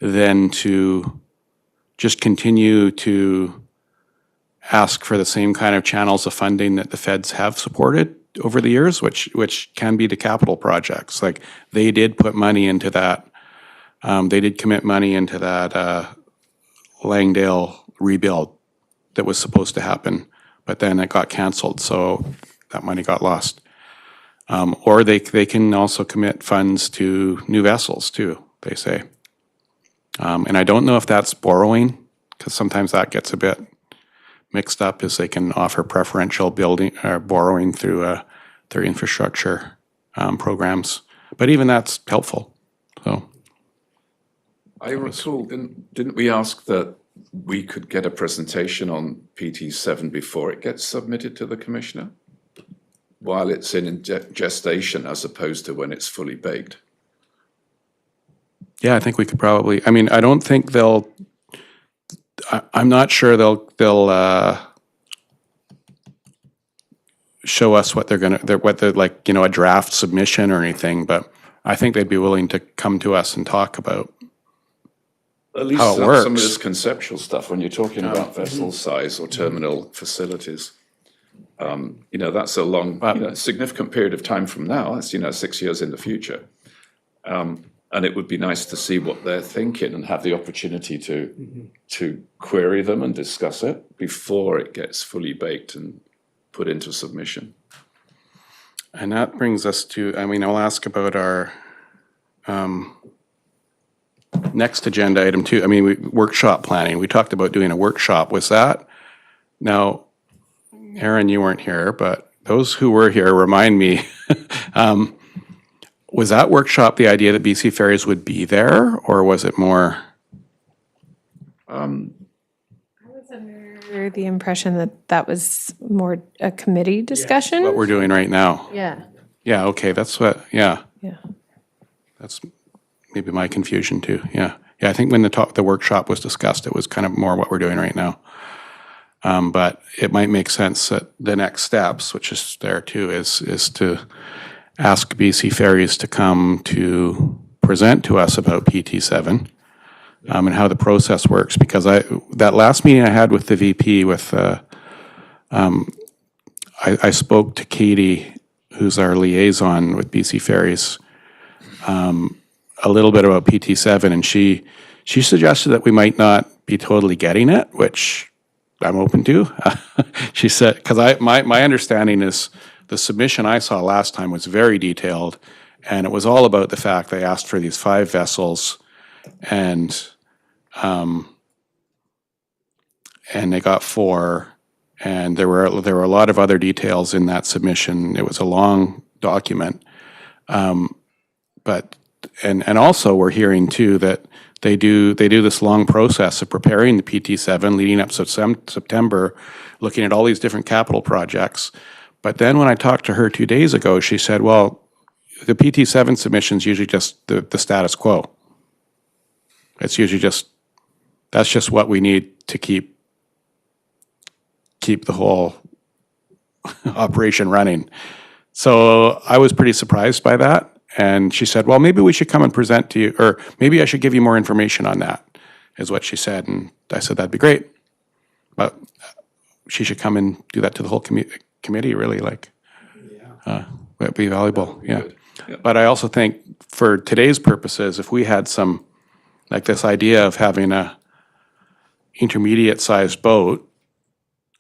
Speaker 1: than to just continue to ask for the same kind of channels of funding that the feds have supported over the years, which can be the capital projects. Like, they did put money into that. They did commit money into that Langdale rebuild that was supposed to happen, but then it got canceled, so that money got lost. Or they can also commit funds to new vessels too, they say. And I don't know if that's borrowing, because sometimes that gets a bit mixed up, as they can offer preferential building or borrowing through their infrastructure programs. But even that's helpful. So
Speaker 6: I recall, didn't we ask that we could get a presentation on PT7 before it gets submitted to the commissioner? While it's in gestation, as opposed to when it's fully baked?
Speaker 1: yeah, I think we could probably. I mean, I don't think they'll. I'm not sure they'll show us what they're like, a draft submission or anything. But I think they'd be willing to come to us and talk about
Speaker 6: At least
Speaker 1: how it
Speaker 6: some
Speaker 1: works.
Speaker 6: of this conceptual stuff, when you're talking about vessel size or terminal facilities, that's a long, significant period of time from now. That's, 6 years in the future. And it would be nice to see what they're thinking and have the opportunity to query them and discuss it before it gets fully baked and put into submission.
Speaker 1: And that brings us to, I'll ask about our next agenda item too. Workshop planning. We talked about doing a workshop. Was that, now, Aaron, you weren't here, but those who were here, remind me, was that workshop the idea that BC Ferries would be there, or was it more?
Speaker 2: I was under
Speaker 10: Under the impression that that was more a committee discussion?
Speaker 1: What we're doing right now.
Speaker 8: Yeah.
Speaker 1: Yeah, okay, that's what, yeah.
Speaker 10: Yeah.
Speaker 1: That's maybe my confusion too, yeah. Yeah, I think when the workshop was discussed, it was kind of more what we're doing right now. But it might make sense that the next steps, which is there too, is to ask BC Ferries to come to present to us about PT7 and how the process works. Because that last meeting I had with the VP I spoke to Katie, who's our liaison with BC Ferries, a little bit about PT7, and she suggested that we might not be totally getting it, which I'm open to. She said, because my understanding is the submission I saw last time was very detailed, and it was all about the fact they asked for these 5 vessels, and they got 4, and there were a lot of other details in that submission. It was a long document, but also we're hearing too that they do this long process of preparing the PT7 leading up to September, looking at all these different capital projects. But then when I talked to her 2 days ago, she said, well, the PT7 submission is usually just the status quo. It's usually that's just what we need to keep the whole operation running. So I was pretty surprised by that. And she said, well, maybe we should come and present to you, or maybe I should give you more information on that, is what she said. And I said, that'd be great. But she should come and do that to the whole committee, really, that'd be valuable, yeah. But I also think for today's purposes, if we had some, like this idea of having a intermediate-sized boat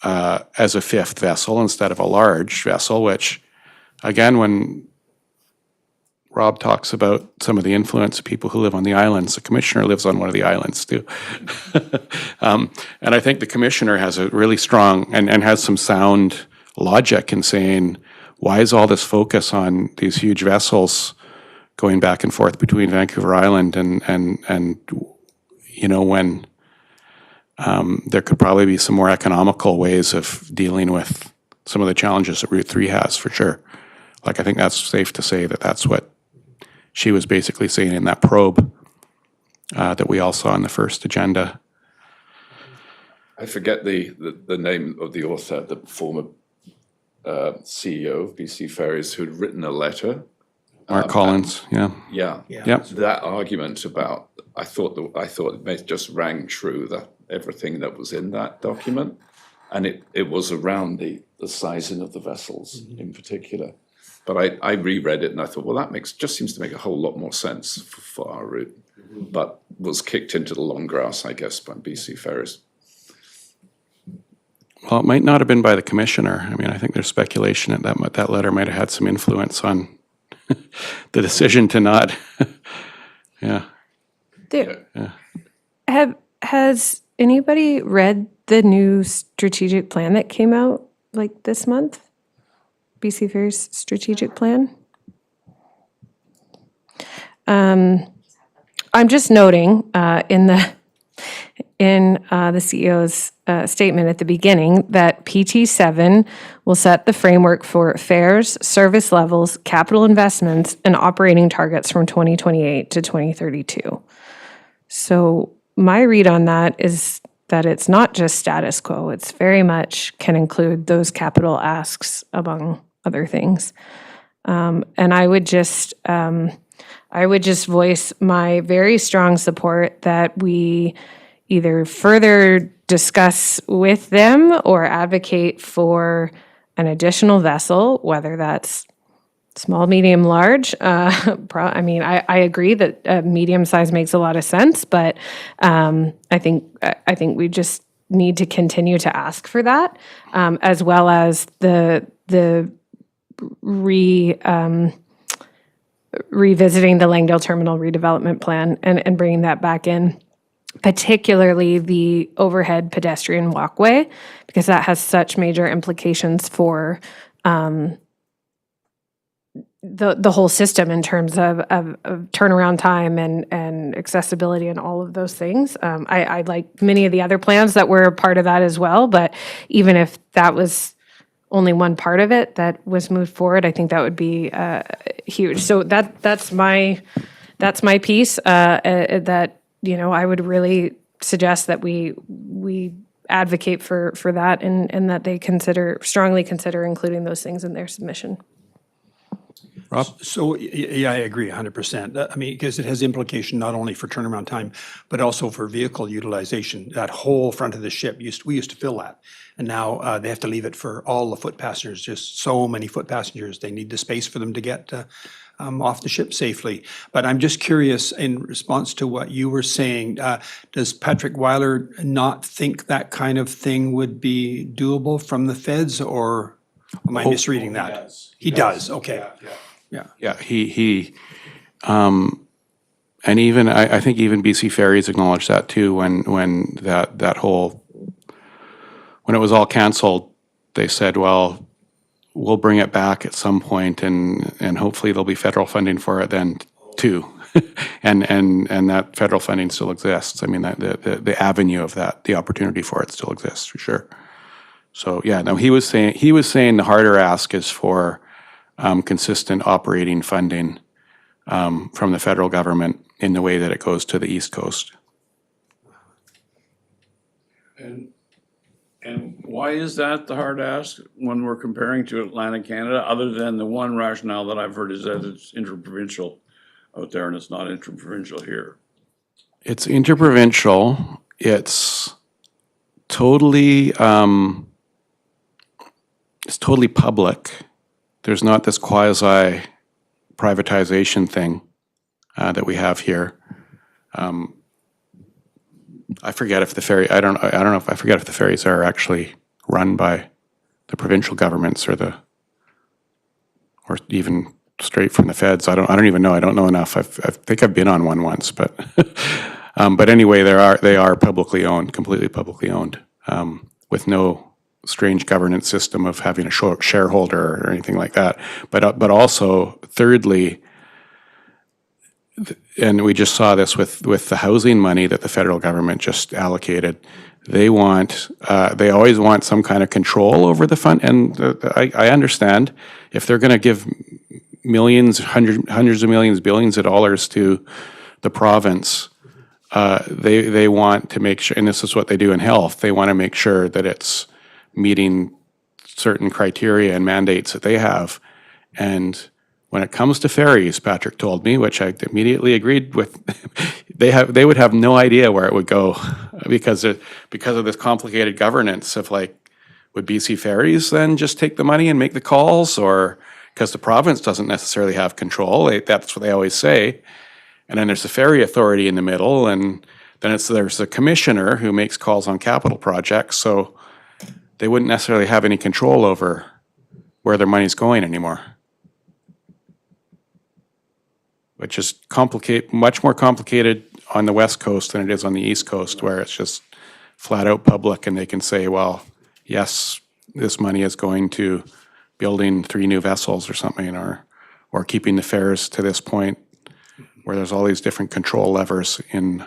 Speaker 1: as a 5th vessel instead of a large vessel, which, again, when Rob talks about some of the influence of people who live on the islands, the commissioner lives on one of the islands too. And I think the commissioner has a really strong and has some sound logic in saying, why is all this focus on these huge vessels going back and forth between Vancouver Island and you know, when there could probably be some more economical ways of dealing with some of the challenges that Route 3 has, for sure. Like, I think that's safe to say that that's what she was basically saying in that probe that we all saw in the first agenda.
Speaker 6: I forget the name of the author, the former CEO of BC Ferries, who'd written a letter.
Speaker 1: Mark Collins, yeah.
Speaker 6: Yeah.
Speaker 1: Yep.
Speaker 6: That argument about, I thought it just rang true, that everything that was in that document, and it was around the sizing of the vessels in particular. But I reread it and I thought, well, that just seems to make a whole lot more sense for our route, but was kicked into the long grass, I guess, by BC Ferries.
Speaker 1: Well, it might not have been by the commissioner. I mean, I think there's speculation that letter might have had some influence on the decision to not. Yeah.
Speaker 10: Has anybody read the new strategic plan that came out like this month? BC Ferries strategic plan? I'm just noting in the CEO's statement at the beginning that PT7 will set the framework for fares, service levels, capital investments, and operating targets from 2028 to 2032. So my read on that is that it's not just status quo. It's very much can include those capital asks among other things. And I would just voice my very strong support that we either further discuss with them or advocate for an additional vessel, whether that's small, medium, large. I mean, I agree that medium size makes a lot of sense, but I think we just need to continue to ask for that, as well as the revisiting the Langdale Terminal redevelopment plan and bringing that back in, particularly the overhead pedestrian walkway, because that has such major implications for the whole system in terms of turnaround time and accessibility and all of those things. I like many of the other plans that were a part of that as well, but even if that was only one part of it that was moved forward, I think that would be huge. So that's my piece, that, you know, I would really suggest that we advocate for that and that they strongly consider including those things in their submission.
Speaker 1: Rob?
Speaker 7: So, yeah, I agree 100%. I mean, because it has implication not only for turnaround time, but also for vehicle utilization. That whole front of the ship, we used to fill that. And now they have to leave it for all the foot passengers, just so many foot passengers. They need the space for them to get off the ship safely. But I'm just curious, in response to what you were saying, does Patrick Weiler not think that kind of thing would be doable from the feds, or am I misreading that? He does, okay.
Speaker 1: Yeah, and even, I think even BC Ferries acknowledged that too, when when it was all canceled, they said, well, we'll bring it back at some point and hopefully there'll be federal funding for it then too. And that federal funding still exists. I mean, the avenue of that, the opportunity for it still exists for sure. So yeah, no, he was saying the harder ask is for consistent operating funding from the federal government in the way that it goes to the East Coast.
Speaker 9: And why is that the hard ask when we're comparing to Atlantic Canada, other than the one rationale that I've heard is that it's interprovincial out there and it's not interprovincial here?
Speaker 1: It's interprovincial. It's totally public. There's not this quasi privatization thing that we have here. I forget if the ferry. I don't know if I forget if the ferries are actually run by the provincial governments or even straight from the feds. I don't even know. I don't know enough. I think I've been on one once, but but anyway, they are publicly owned, completely publicly owned, with no strange governance system of having a shareholder or anything like that. But also, thirdly, and we just saw this with the housing money that the federal government just allocated. They always want some kind of control over the fund, and I understand if they're going to give millions, hundreds of millions, billions of dollars to the province, they want to make sure, and this is what they do in health, they want to make sure that it's meeting certain criteria and mandates that they have. And when it comes to ferries, Patrick told me, which I immediately agreed with, they would have no idea where it would go because of this complicated governance of like, would BC Ferries then just take the money and make the calls, or because the province doesn't necessarily have control? That's what they always say. And then there's the ferry authority in the middle, and then there's the commissioner who makes calls on capital projects. So they wouldn't necessarily have any control over where their money's going anymore, which is much more complicated on the West Coast than it is on the East Coast, where it's just flat out public and they can say, well, yes, this money is going to building 3 new vessels or something, or keeping the fares to this point, where there's all these different control levers in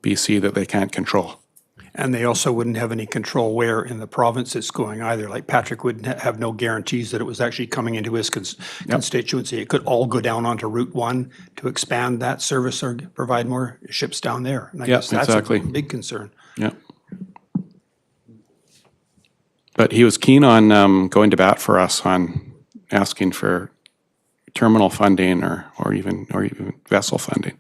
Speaker 1: BC that they can't control.
Speaker 7: And they also wouldn't have any control where in the province it's going either. Like Patrick would have no guarantees that it was actually coming into his constituency. It could all go down onto Route 1 to expand that service or provide more ships down there. And I guess that's
Speaker 1: exactly.
Speaker 7: a big concern.
Speaker 1: Yeah. But he was keen on going to bat for us on asking for terminal funding or even vessel funding.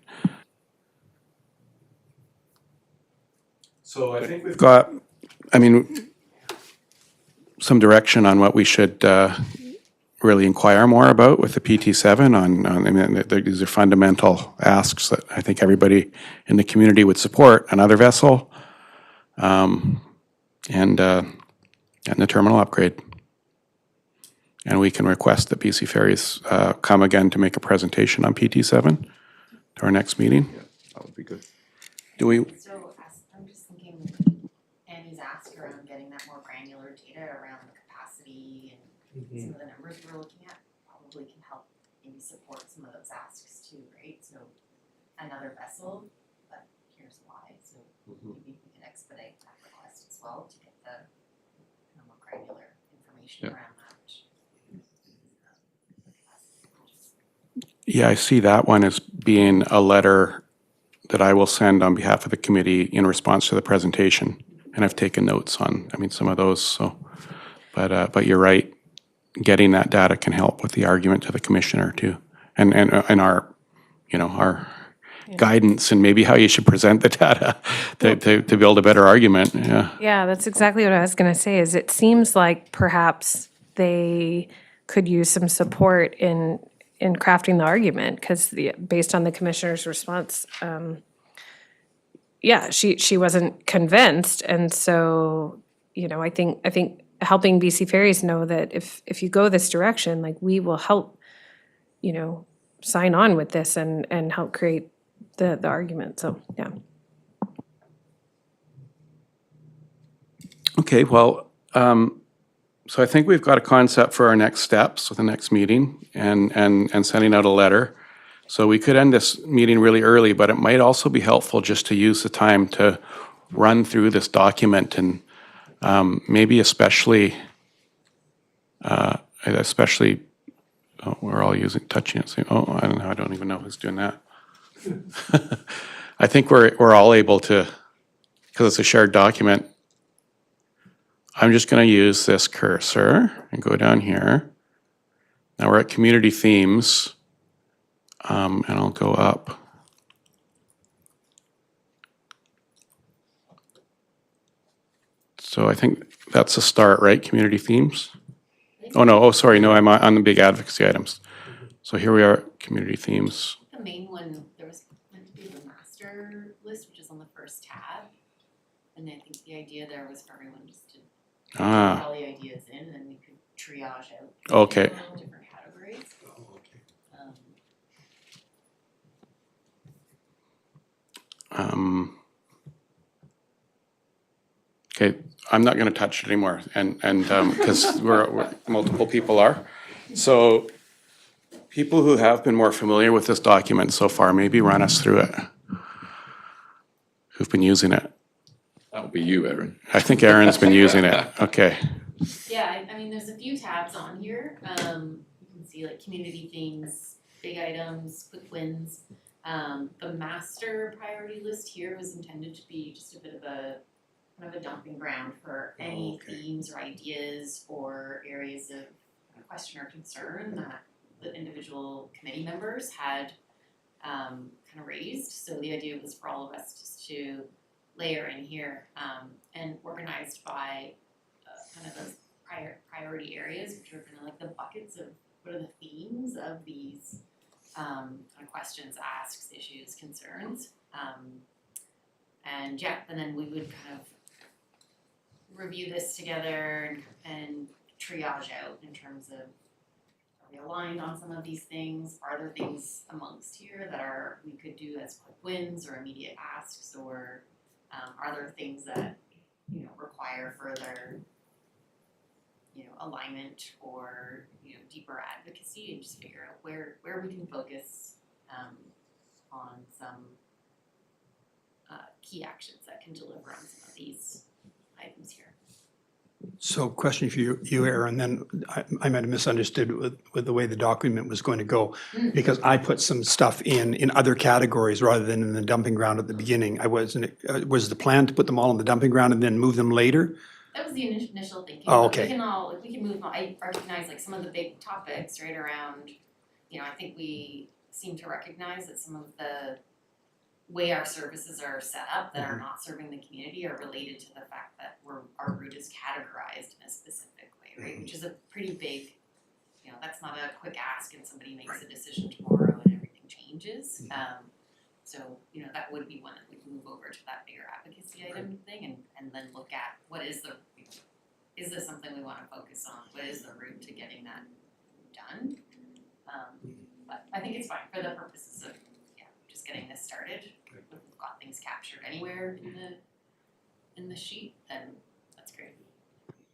Speaker 1: So I think we've got, some direction on what we should really inquire more about with the PT7 these are fundamental asks that I think everybody in the community would support: another vessel, and the terminal upgrade. And we can request that BC Ferries come again to make a presentation on PT7 to our next meeting.
Speaker 6: Yeah, that would be good.
Speaker 1: Do we?
Speaker 3: So I'm just thinking, Annie's ask around getting that more granular data around the capacity and some of the numbers we were looking at probably can help support some of those asks too, right? So another vessel, but here's why, so maybe we can expedite that request as well to get the kind of more granular information
Speaker 6: Yeah.
Speaker 3: around that.
Speaker 1: Yeah, I see that one as being a letter that I will send on behalf of the committee in response to the presentation. And I've taken notes on, some of those, so. But you're right, getting that data can help with the argument to the commissioner too. And our, our guidance and maybe how you should present the data to build a better argument, yeah.
Speaker 10: Yeah, that's exactly what I was gonna say, is it seems like perhaps they could use some support in crafting the argument, because based on the commissioner's response, yeah, she wasn't convinced, and so, I think helping BC Ferries know that if you go this direction, like, we will help, sign on with this and help create the argument, so, yeah.
Speaker 1: Okay, well, so I think we've got a concept for our next steps with the next meeting and sending out a letter. So we could end this meeting really early, but it might also be helpful just to use the time to run through this document and maybe especially, oh, we're all touching it, saying, oh, I don't know, I don't even know who's doing that. I think we're all able to, because it's a shared document. I'm just going to use this cursor and go down here. Now we're at community themes, and I'll go up. So I think that's a start, right? Community themes. Sorry, no, I'm on the big advocacy items. So here we are, community themes.
Speaker 3: The main one, there was meant to be the master list, which is on the first tab. And I think the idea there was for everyone just to put all the ideas in, and then we could triage out
Speaker 1: Okay.
Speaker 3: different categories.
Speaker 1: Okay, I'm not going to touch it anymore, and because we're multiple people are. So people who have been more familiar with this document so far, maybe run us through it. Who've been using it?
Speaker 6: That would be you, Aaron.
Speaker 1: I think Aaron's been using it. Okay.
Speaker 3: Yeah, I mean, there's a few tabs on here. You can see like community themes, big items, quick wins. The master priority list here was intended to be just a bit of a kind of a dumping ground for any themes or ideas or areas of question or concern that the individual committee members had kind of raised. So the idea was for all of us just to layer in here and organized by kind of those priority areas, which are kind of like the buckets of what are the themes of these kind of questions, asks, issues, concerns. And then we would kind of review this together and triage out in terms of, are we aligned on some of these things? Are there things amongst here that we could do as quick wins or immediate asks, or are there things that require further alignment or deeper advocacy, and just figure out where we can focus on some key actions that can deliver on some of these items here.
Speaker 7: So question for you, Aaron, then I might have misunderstood with the way the document was going to go, because I put some stuff in other categories rather than in the dumping ground at the beginning. Was the plan to put them all in the dumping ground and then move them later?
Speaker 3: That was the initial thinking.
Speaker 7: Oh,
Speaker 3: but
Speaker 7: okay.
Speaker 3: We can move on. I recognize like some of the big topics right around, I think we seem to recognize that some of the way our services are set up that are not serving the community are related to the fact that our route is categorized in a specific way, right? Which is a pretty big, that's not a quick ask and somebody makes a decision tomorrow and everything changes. So, that would be one that we can move over to that bigger advocacy item thing and then look at what is is this something we want to focus on? What is the route to getting that done? But I think it's fine for the purposes of, just getting this started. If we've got things captured anywhere in the sheet, then that's great.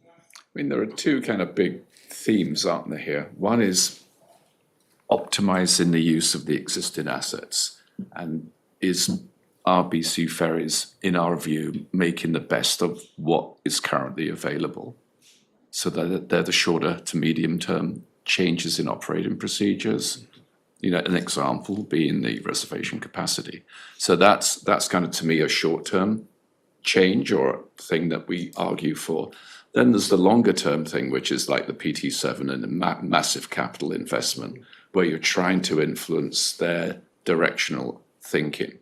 Speaker 6: I mean, there are two kind of big themes, aren't there, here? One is optimizing the use of the existing assets? And is RBC Ferries, in our view, making the best of what is currently available? So that they're the shorter to medium term changes in operating procedures. You know, an example being the reservation capacity. So that's kind of, to me, a short-term change or thing that we argue for. Then there's the longer-term thing, which is like the PT7 and the massive capital investment, where you're trying to influence their directional thinking.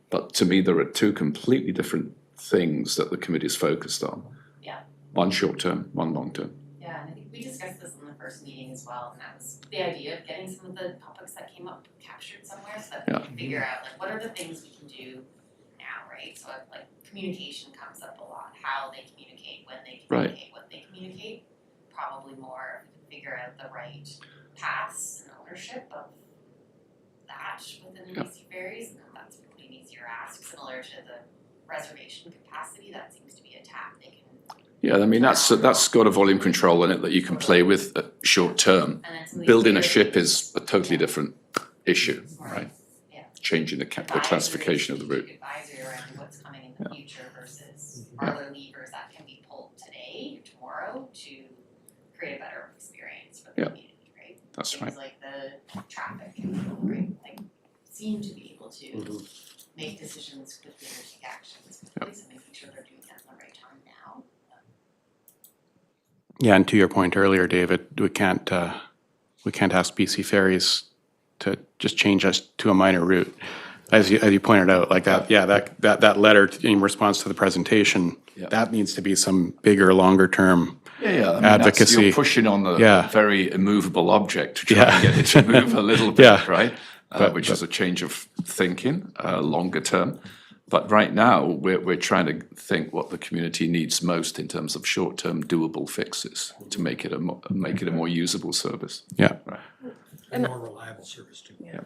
Speaker 6: But to me, there are two completely different things that the committee is focused on.
Speaker 3: Yeah.
Speaker 6: One short-term, one long-term.
Speaker 3: Yeah, and I think we discussed this in the first meeting as well, and that was the idea of getting some of the topics that came up captured somewhere so that we can figure out like what are the things we can do now, right? So like communication comes up a lot, how they communicate, when they communicate, what they communicate. Probably more if we can figure out the right paths and ownership of that within the BC Ferries, and then that's probably an easier ask, similar to the reservation capacity, that seems to be a tap they can.
Speaker 6: Yeah, I mean, that's got a volume control in it that you can play with short term. Building a ship is a totally different issue, right?
Speaker 3: Yeah.
Speaker 6: Changing the classification of the route.
Speaker 3: Advisory around what's coming in the future versus are there levers that can be pulled today or tomorrow to create a better experience for the community, right?
Speaker 6: That's right.
Speaker 3: Things like the traffic control, right? Like seem to be able to make decisions quickly or take actions quickly, so making sure they're doing that at the right time now.
Speaker 1: Yeah, and to your point earlier, David, we can't ask BC Ferries to just change us to a minor route. As you pointed out, like that, yeah, that letter in response to the presentation, that needs to be some bigger, longer term advocacy.
Speaker 6: You're pushing on the very immovable object to try and get it to move a little bit, right? Which is a change of thinking, longer term. But right now, we're trying to think what the community needs most in terms of short-term doable fixes to make it a more usable service.
Speaker 1: Yeah.
Speaker 6: Right.
Speaker 7: And more reliable service too.
Speaker 6: Yeah.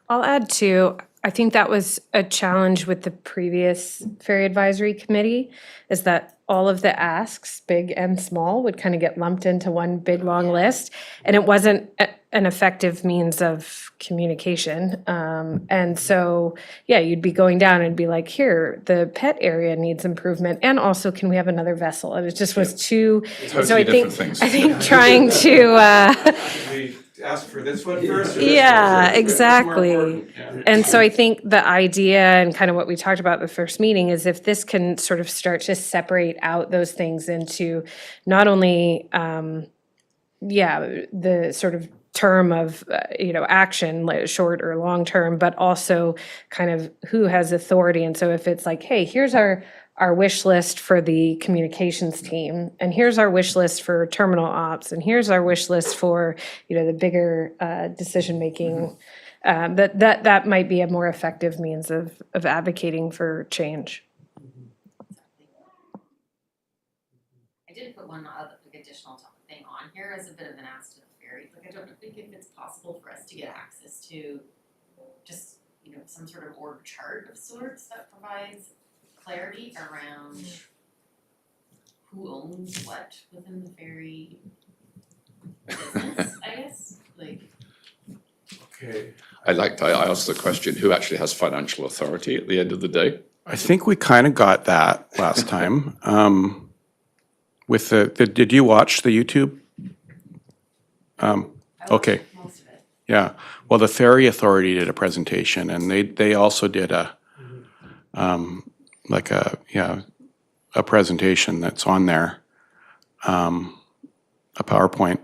Speaker 10: I'll add too, I think that was a challenge with the previous Ferry Advisory Committee, is that all of the asks, big and small, would kind of get lumped into one big, long list. And it wasn't an effective means of communication. And so, yeah, you'd be going down and be like, here, the pet area needs improvement. And also, can we have another vessel? And it just was too,
Speaker 6: Totally
Speaker 10: so I
Speaker 6: different things.
Speaker 10: think trying to,
Speaker 11: ask for this one first? Or
Speaker 10: yeah,
Speaker 11: this one?
Speaker 10: exactly. And so I think the idea and kind of what we talked about at the first meeting is if this can sort of start to separate out those things into not only, the sort of term of, action, like short or long term, but also kind of who has authority. And so if it's like, hey, here's our wish list for the communications team, and here's our wish list for terminal ops, and here's our wish list for, the bigger decision-making, that might be a more effective means of advocating for change.
Speaker 3: I did put one other additional thing on here as a bit of an ask to the ferry. Like I don't think if it's possible for us to get access to just, some sort of org chart of sorts that provides clarity around who owns what within the ferry business, I guess, like.
Speaker 11: Okay.
Speaker 6: I asked the question, who actually has financial authority at the end of the day?
Speaker 1: I think we kind of got that last time. With did you watch the YouTube? Okay.
Speaker 3: Most of it.
Speaker 1: Yeah. Well, the Ferry Authority did a presentation, and they also did a presentation that's on there, a PowerPoint.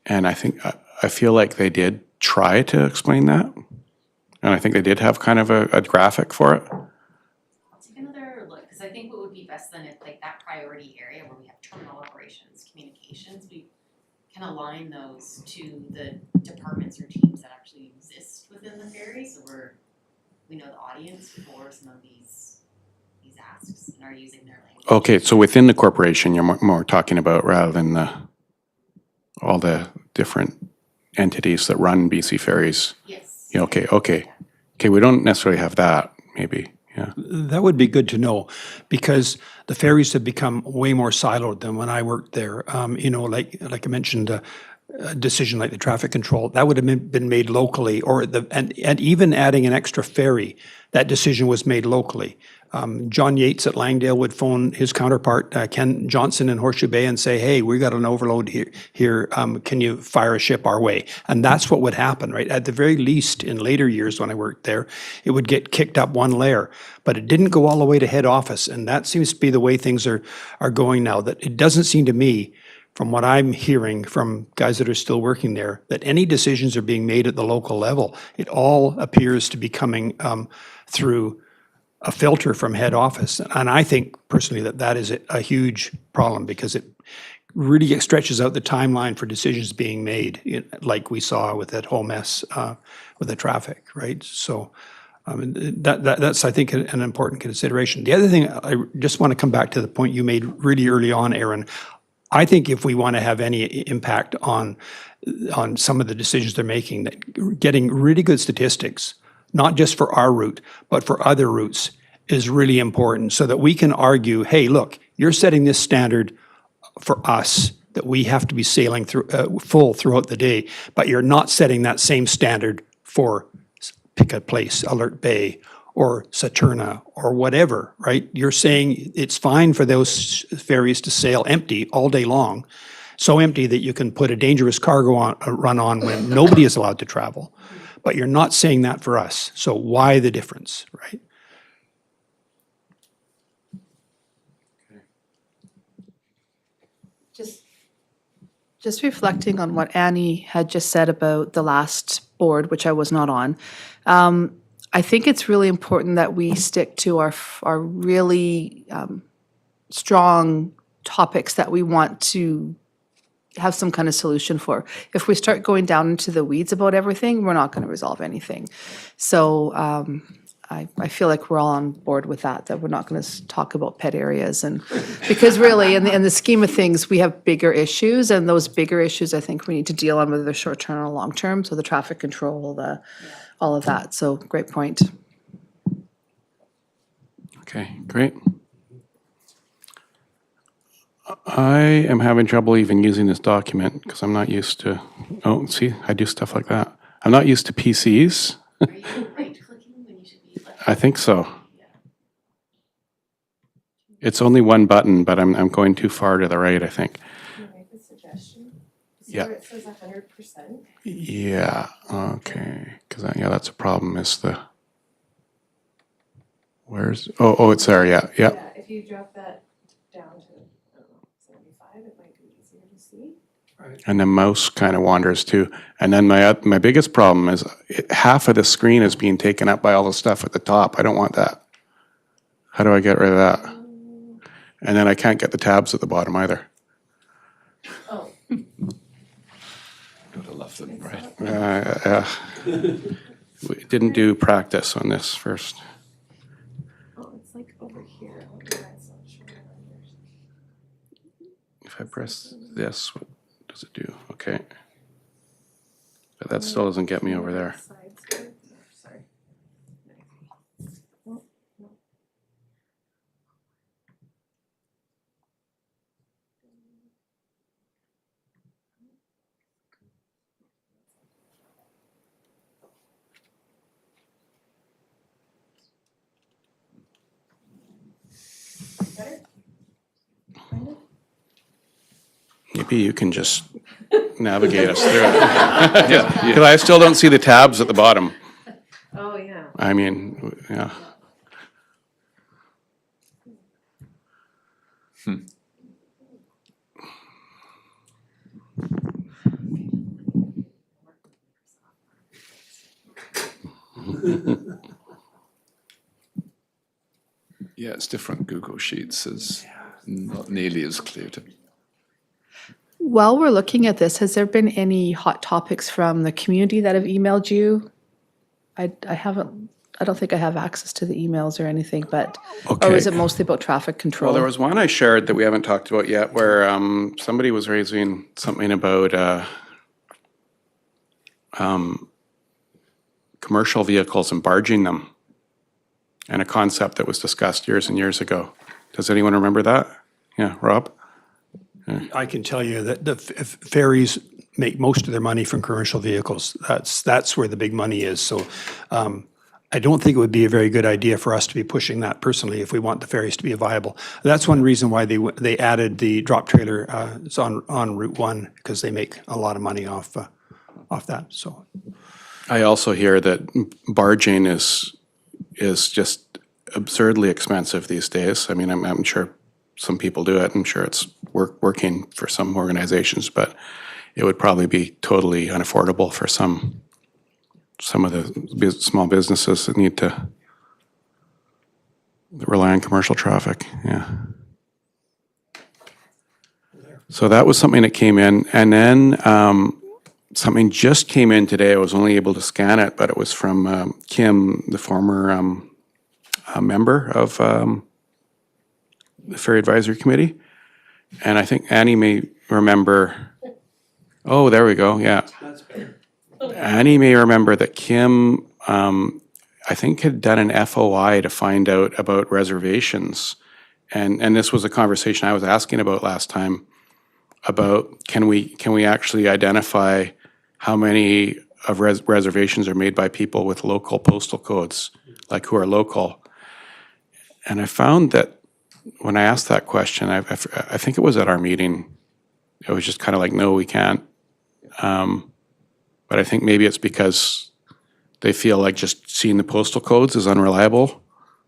Speaker 1: And I feel like they did try to explain that. And I think they did have kind of a graphic for it.
Speaker 3: I'll take another look, because I think what would be best then if like that priority area where we have terminal operations, communications, we can align those to the departments or teams that actually exist within the ferry, so we know the audience for some of these asks and are using their language.
Speaker 1: Okay, so within the corporation, you're more talking about rather than all the different entities that run BC Ferries.
Speaker 3: Yes.
Speaker 1: Yeah, okay, we don't necessarily have that, maybe, yeah.
Speaker 7: That would be good to know, because the ferries have become way more siloed than when I worked there. Like I mentioned, a decision like the traffic control, that would have been made locally, or and even adding an extra ferry, that decision was made locally. John Yates at Langdale would phone his counterpart, Ken Johnson in Horseshoe Bay, and say, hey, we got an overload here, can you fire a ship our way? And that's what would happen, right? At the very least, in later years when I worked there, it would get kicked up one layer, but it didn't go all the way to head office. And that seems to be the way things are going now, that it doesn't seem to me, from what I'm hearing from guys that are still working there, that any decisions are being made at the local level. It all appears to be coming through a filter from head office. And I think personally that is a huge problem, because it really stretches out the timeline for decisions being made, like we saw with that whole mess with the traffic, right? So that's, I think, an important consideration. The other thing, I just want to come back to the point you made really early on, Aaron. I think if we want to have any impact on some of the decisions they're making, that getting really good statistics, not just for our route, but for other routes, is really important, so that we can argue, hey, look, you're setting this standard for us that we have to be sailing through full throughout the day, but you're not setting that same standard for pick a place, Alert Bay or Saturna or whatever, right? You're saying it's fine for those ferries to sail empty all day long, so empty that you can put a dangerous cargo run on when nobody is allowed to travel. But you're not saying that for us. So why the difference, right?
Speaker 8: Just reflecting on what Annie had just said about the last board, which I was not on, I think it's really important that we stick to our really strong topics that we want to have some kind of solution for. If we start going down into the weeds about everything, we're not going to resolve anything. So I feel like we're all on board with that we're not going to talk about pet areas, and because really in the scheme of things, we have bigger issues, and those bigger issues I think we need to deal on, whether they're short term or long term. So the traffic control, all of that. So great point.
Speaker 1: Okay, great. I am having trouble even using this document because I'm not used to, oh, see, I do stuff like that. I'm not used to PCs.
Speaker 3: Are you right-clicking when you should be left?
Speaker 1: I think so. It's only one button, but I'm going too far to the right, I think.
Speaker 5: Can I make a suggestion? See
Speaker 1: Yeah.
Speaker 5: where it says 100%?
Speaker 1: Yeah, okay, because that's a problem, is oh, it's there, yeah.
Speaker 5: Yeah, if you drop that down to, I don't know, 75, it might be easier to see.
Speaker 1: And the mouse kind of wanders too. And then my biggest problem is half of the screen is being taken up by all the stuff at the top. I don't want that. How do I get rid of that? And then I can't get the tabs at the bottom either.
Speaker 5: Oh,
Speaker 6: Gotta love them, right?
Speaker 1: We didn't do practice on this first.
Speaker 5: oh, it's like over here. I wonder why it's not showing on yours.
Speaker 1: If I press this, what does it do? Okay. But that still doesn't get me over there.
Speaker 5: Sides here. Oh, sorry. Oh, no. Better? Kind of?
Speaker 1: Maybe you can just navigate us through it. Because I still don't see the tabs at the bottom.
Speaker 5: Oh, yeah.
Speaker 1: I mean, yeah.
Speaker 6: Yeah, it's different. Google Sheets is not nearly as clear to me.
Speaker 8: While we're looking at this, has there been any hot topics from the community that have emailed you? I don't think I have access to the emails or anything, but, or
Speaker 1: Okay.
Speaker 8: is it mostly about traffic control?
Speaker 1: Well, there was one I shared that we haven't talked about yet where somebody was raising something about commercial vehicles and barging them, and a concept that was discussed years and years ago. Does anyone remember that? Yeah, Rob?
Speaker 7: I can tell you that the ferries make most of their money from commercial vehicles. That's where the big money is. So I don't think it would be a very good idea for us to be pushing that personally if we want the ferries to be viable. That's one reason why they added the drop trailer. It's on Route 1 because they make a lot of money off that. So
Speaker 1: I also hear that barging is just absurdly expensive these days. I mean, I'm sure some people do it. I'm sure it's working for some organizations, but it would probably be totally unaffordable for some of the small businesses that need to rely on commercial traffic. Yeah. So that was something that came in, and then something just came in today. I was only able to scan it, but it was from Kim, the former member of the Ferry Advisory Committee. And I think Annie may remember, oh, there we go, yeah. Annie may remember that Kim, I think, had done an FOI to find out about reservations. And this was a conversation I was asking about last time, about can we actually identify how many of reservations are made by people with local postal codes, like who are local. And I found that when I asked that question, I think it was at our meeting, it was just kind of like, no, we can't. But I think maybe it's because they feel like just seeing the postal codes is unreliable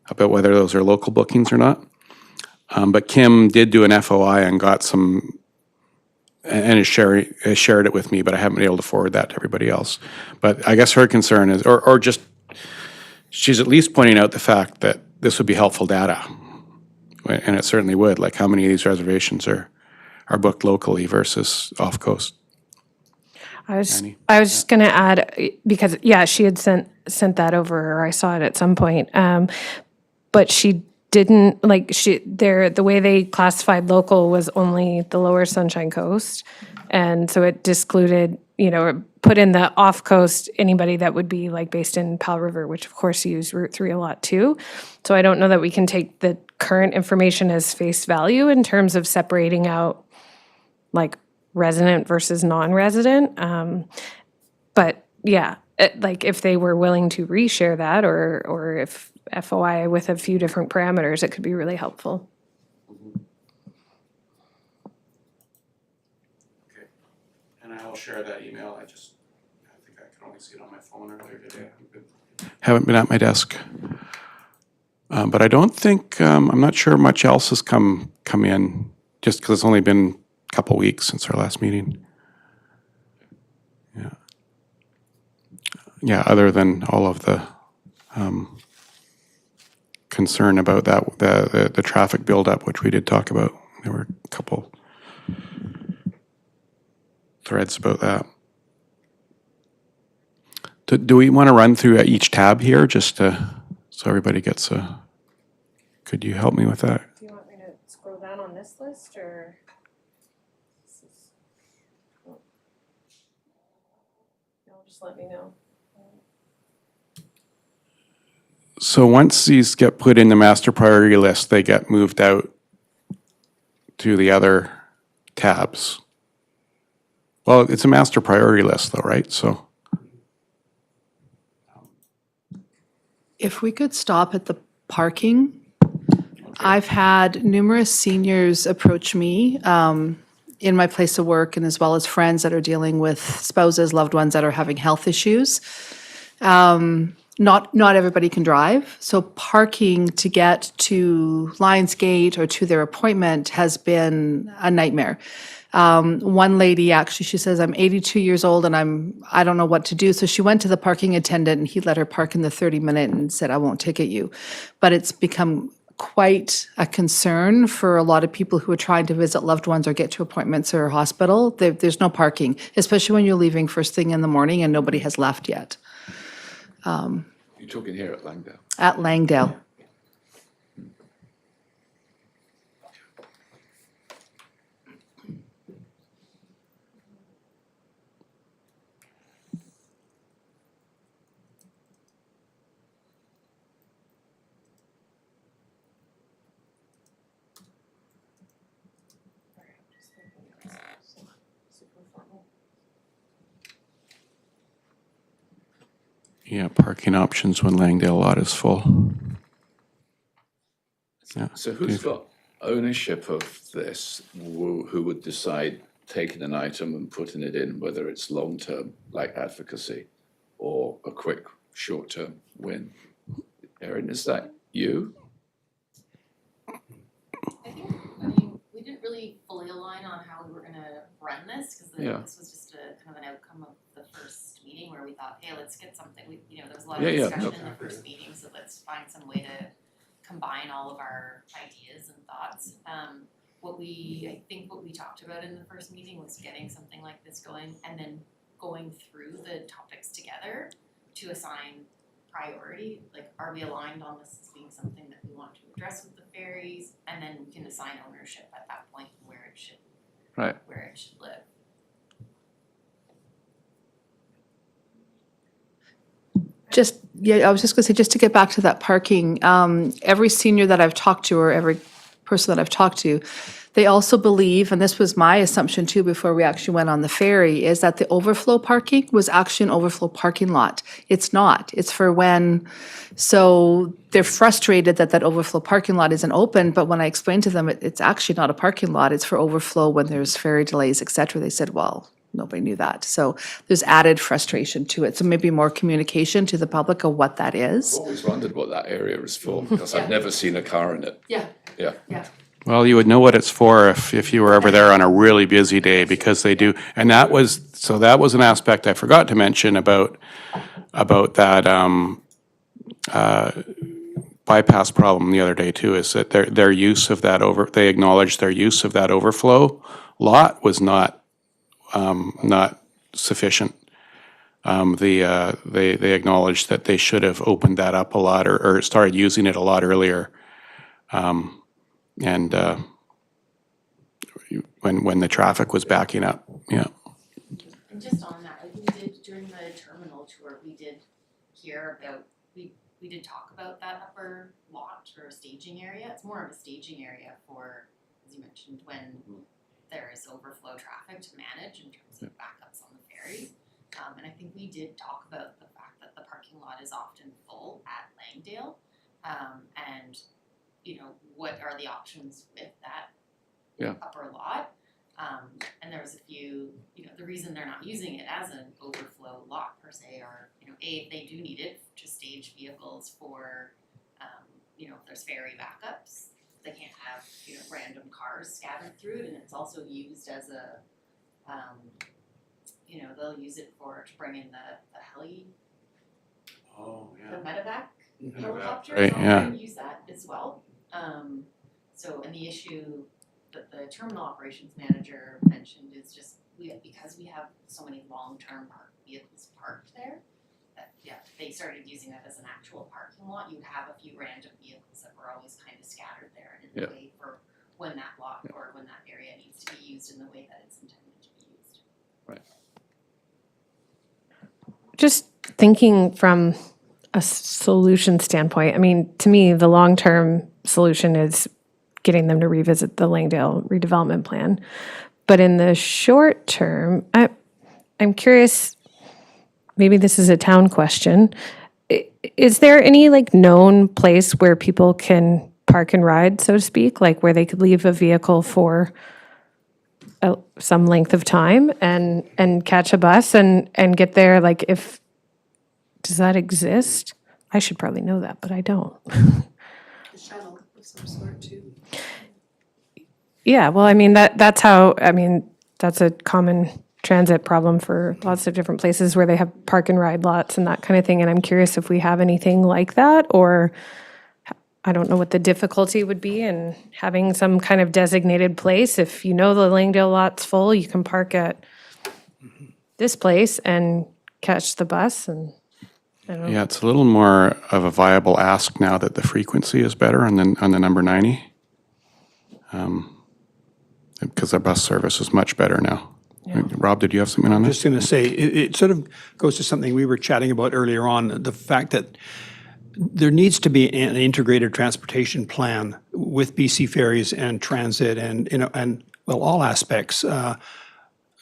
Speaker 1: about whether those are local bookings or not. But Kim did do an FOI and got some, and has shared it with me, but I haven't been able to forward that to everybody else. But I guess her concern is, or just, she's at least pointing out the fact that this would be helpful data. And it certainly would, like how many of these reservations are booked locally versus off coast.
Speaker 10: I was
Speaker 1: Annie?
Speaker 10: just gonna add, because, yeah, she had sent that over, or I saw it at some point. But she didn't, like, the way they classified local was only the lower Sunshine Coast. And so it discluded, put in the off coast, anybody that would be like based in Powell River, which of course use Route 3 a lot too. So I don't know that we can take the current information as face value in terms of separating out like resident versus non-resident. But yeah, like if they were willing to reshare that, or if FOI with a few different parameters, it could be really helpful.
Speaker 1: Okay. And I will share that email. I think I can only see it on my phone earlier today. Haven't been at my desk. But I don't think, I'm not sure much else has come in, just because it's only been a couple weeks since our last meeting. Yeah. Yeah, other than all of the concern about that, the traffic buildup, which we did talk about. There were a couple threads about that. Do we want to run through each tab here just so everybody gets a, could you help me with that?
Speaker 5: Do you want me to scroll down on this list or? No, just let me know.
Speaker 1: So once these get put in the master priority list, they get moved out to the other tabs. Well, it's a master priority list though, right? So
Speaker 8: If we could stop at the parking. I've had numerous seniors approach me in my place of work, and as well as friends that are dealing with spouses, loved ones that are having health issues. Not everybody can drive, so parking to get to Lions Gate or to their appointment has been a nightmare. One lady, actually, she says, I'm 82 years old and I don't know what to do. So she went to the parking attendant and he let her park in the 30-minute and said, I won't ticket you. But it's become quite a concern for a lot of people who are trying to visit loved ones or get to appointments or hospital. There's no parking, especially when you're leaving first thing in the morning and nobody has left yet.
Speaker 6: You're talking here at Langdale.
Speaker 8: At Langdale.
Speaker 1: Yeah, parking options when Langdale lot is full. Yeah.
Speaker 6: So who's got ownership of this? Who would decide taking an item and putting it in, whether it's long-term, like advocacy, or a quick, short-term win? Erin, is that you?
Speaker 3: I mean, we didn't really fully align on how we were gonna run this, cause
Speaker 6: Yeah.
Speaker 3: this was just a kind of an outcome of the first meeting where we thought, hey, let's get something, there was a lot of
Speaker 6: Yeah, yeah,
Speaker 3: discussion
Speaker 6: no.
Speaker 3: in the first meeting, so let's find some way to combine all of our ideas and thoughts. I think what we talked about in the first meeting was getting something like this going and then going through the topics together to assign priority, like, are we aligned on this as being something that we want to address with the ferries? And then we can assign ownership at that point where it should live.
Speaker 8: I was just gonna say, just to get back to that parking, every senior that I've talked to, or every person that I've talked to, they also believe, and this was my assumption too before we actually went on the ferry, is that the overflow parking was actually an overflow parking lot. It's not. It's for when, so they're frustrated that that overflow parking lot isn't open, but when I explained to them, it's actually not a parking lot, it's for overflow when there's ferry delays, et cetera, they said, well, nobody knew that. So there's added frustration to it. So maybe more communication to the public of what that is.
Speaker 6: I've always wondered what that area is for, because I've never seen a car in it.
Speaker 3: Yeah.
Speaker 6: Yeah.
Speaker 1: Well, you would know what it's for if you were ever there on a really busy day, because they do. And that was an aspect I forgot to mention about that bypass problem the other day too, is that their use of that they acknowledged their use of that overflow lot was not sufficient. They acknowledged that they should have opened that up a lot or started using it a lot earlier. And when the traffic was backing up, yeah.
Speaker 3: And just on that, like, we did during the terminal tour, we did hear about, we did talk about that upper lot or staging area. It's more of a staging area for, as you mentioned, when there is overflow traffic to manage in terms of backups on the ferries. And I think we did talk about the fact that the parking lot is often full at Langdale. And what are the options with that upper lot? And there was a few, the reason they're not using it as an overflow lot per se are, if they do need it to stage vehicles for, if there's ferry backups, they can't have, random cars scattered through it, and it's also used as a, they'll use it to bring in the heli, the medevac helicopters,
Speaker 1: Right, yeah.
Speaker 3: and use that as well. And the issue that the terminal operations manager mentioned is just, because we have so many long-term vehicles parked there, that, they started using that as an actual parking lot. You'd have a few random vehicles that were always kind of scattered there and in the way for when that lot or when that area needs to be used in the way that it's intended to be used.
Speaker 6: Right.
Speaker 10: Just thinking from a solution standpoint, I mean, to me, the long-term solution is getting them to revisit the Langdale redevelopment plan. But in the short term, I'm curious, maybe this is a town question. Is there any known place where people can park and ride, so to speak, like where they could leave a vehicle for some length of time and catch a bus and get there? Does that exist? I should probably know that, but I don't.
Speaker 5: A shuttle of some sort too.
Speaker 10: Yeah, well, I mean, that's a common transit problem for lots of different places where they have park and ride lots and that kind of thing. And I'm curious if we have anything like that, or I don't know what the difficulty would be in having some kind of designated place. If the Langdale lot's full, you can park at this place and catch the bus, and I don't know.
Speaker 1: Yeah, it's a little more of a viable ask now that the frequency is better on the number 90. Because our bus service is much better now.
Speaker 10: Yeah.
Speaker 1: Rob, did you have something on
Speaker 7: I'm
Speaker 1: this?
Speaker 7: just going to say, it sort of goes to something we were chatting about earlier on, the fact that there needs to be an integrated transportation plan with BC Ferries and transit and all aspects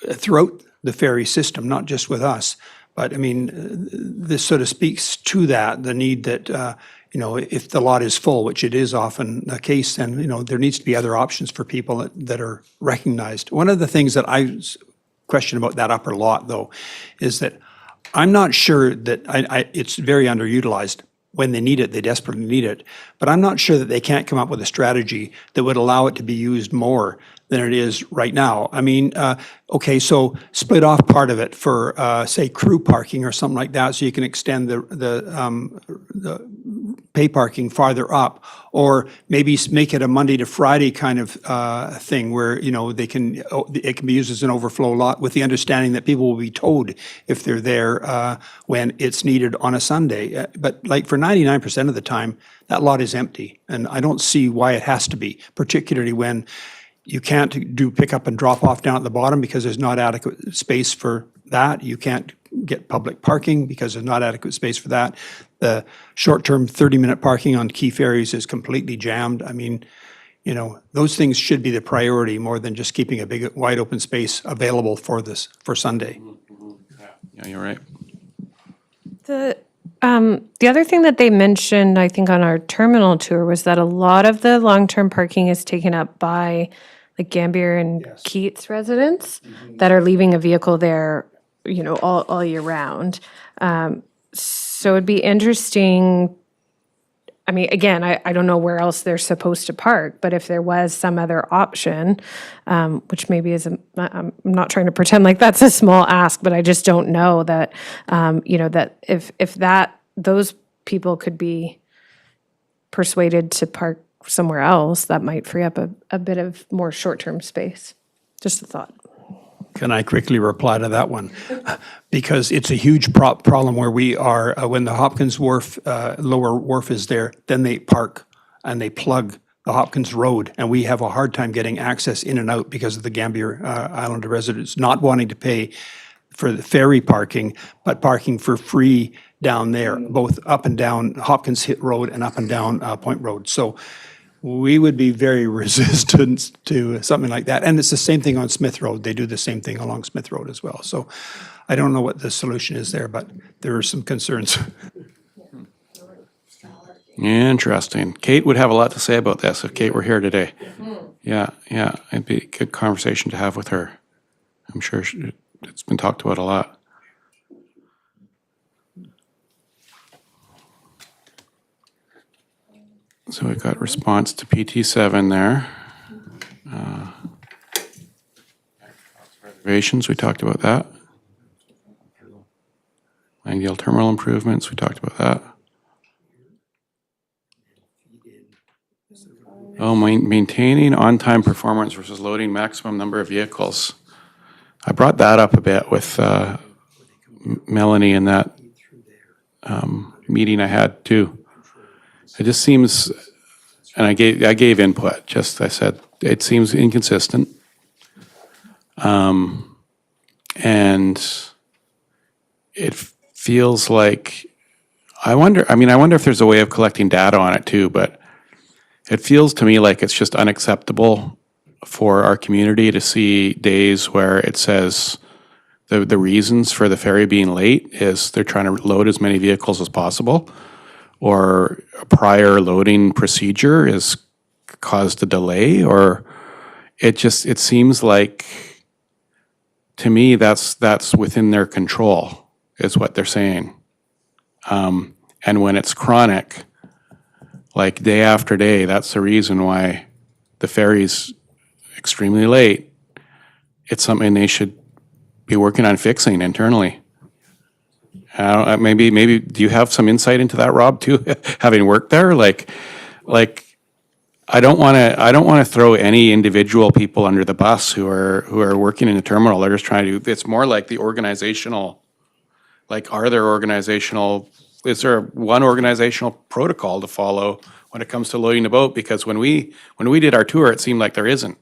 Speaker 7: throughout the ferry system, not just with us. But I mean, this sort of speaks to that, the need that, if the lot is full, which it is often the case, then, there needs to be other options for people that are recognized. One of the things that I question about that upper lot, though, is that I'm not sure that it's very underutilized. When they need it, they desperately need it. But I'm not sure that they can't come up with a strategy that would allow it to be used more than it is right now. I mean, okay, so split off part of it for, say, crew parking or something like that, so you can extend the pay parking farther up, or maybe make it a Monday to Friday kind of thing where, it can be used as an overflow lot with the understanding that people will be towed if they're there when it's needed on a Sunday. But like for 99% of the time, that lot is empty, and I don't see why it has to be, particularly when you can't do pick up and drop off down at the bottom because there's not adequate space for that. You can't get public parking because there's not adequate space for that. The short-term 30-minute parking on key ferries is completely jammed. I mean, those things should be the priority more than just keeping a big, wide open space available for Sunday.
Speaker 1: Yeah, you're right.
Speaker 10: The other thing that they mentioned, I think, on our terminal tour was that a lot of the long-term parking is taken up by like Gambier and Keats residents that are leaving a vehicle there, all year round. So it'd be interesting. I mean, again, I don't know where else they're supposed to park, but if there was some other option, which maybe I'm not trying to pretend like that's a small ask, but I just don't know that, that if those people could be persuaded to park somewhere else, that might free up a bit of more short-term space. Just a thought.
Speaker 7: Can I quickly reply to that one? Because it's a huge problem where we are, when the Hopkins Wharf, lower wharf is there, then they park and they plug the Hopkins Road, and we have a hard time getting access in and out because of the Gambier Islander residents not wanting to pay for the ferry parking, but parking for free down there, both up and down Hopkins Hit Road and up and down Point Road. So we would be very resistant to something like that. And it's the same thing on Smith Road. They do the same thing along Smith Road as well. So I don't know what the solution is there, but there are some concerns.
Speaker 1: Interesting. Kate would have a lot to say about this if Kate were here today. Yeah, it'd be a good conversation to have with her. I'm sure it's been talked about a lot. So we got response to PT7 there. Reservations, we talked about that. Langdale terminal improvements, we talked about that. Oh, maintaining on-time performance versus loading maximum number of vehicles. I brought that up a bit with Melanie in that meeting I had too. It just seems, and I gave input, I said, it seems inconsistent. And it feels like, I wonder if there's a way of collecting data on it too, but it feels to me like it's just unacceptable for our community to see days where it says the reasons for the ferry being late is they're trying to load as many vehicles as possible, or a prior loading procedure has caused a delay, or it seems like, to me, that's within their control, is what they're saying. And when it's chronic, like day after day, that's the reason why the ferry's extremely late. It's something they should be working on fixing internally. Maybe do you have some insight into that, Rob, too, having worked there? Like I don't want to throw any individual people under the bus who are working in the terminal. They're just trying to. It's more like the organizational. Like, is there one organizational protocol to follow when it comes to loading the boat? Because when we did our tour, it seemed like there isn't.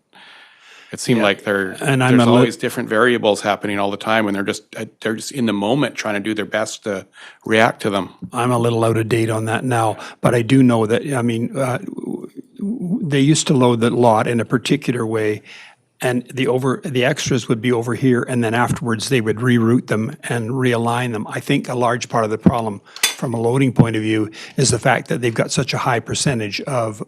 Speaker 1: It seemed like there's always different variables happening all the time, and they're just in the moment trying to do their best to react to them.
Speaker 7: I'm a little out of date on that now, but I do know that, they used to load the lot in a particular way, And the extras would be over here, and then afterwards they would reroute them and realign them. I think a large part of the problem from a loading point of view is the fact that they've got such a high percentage of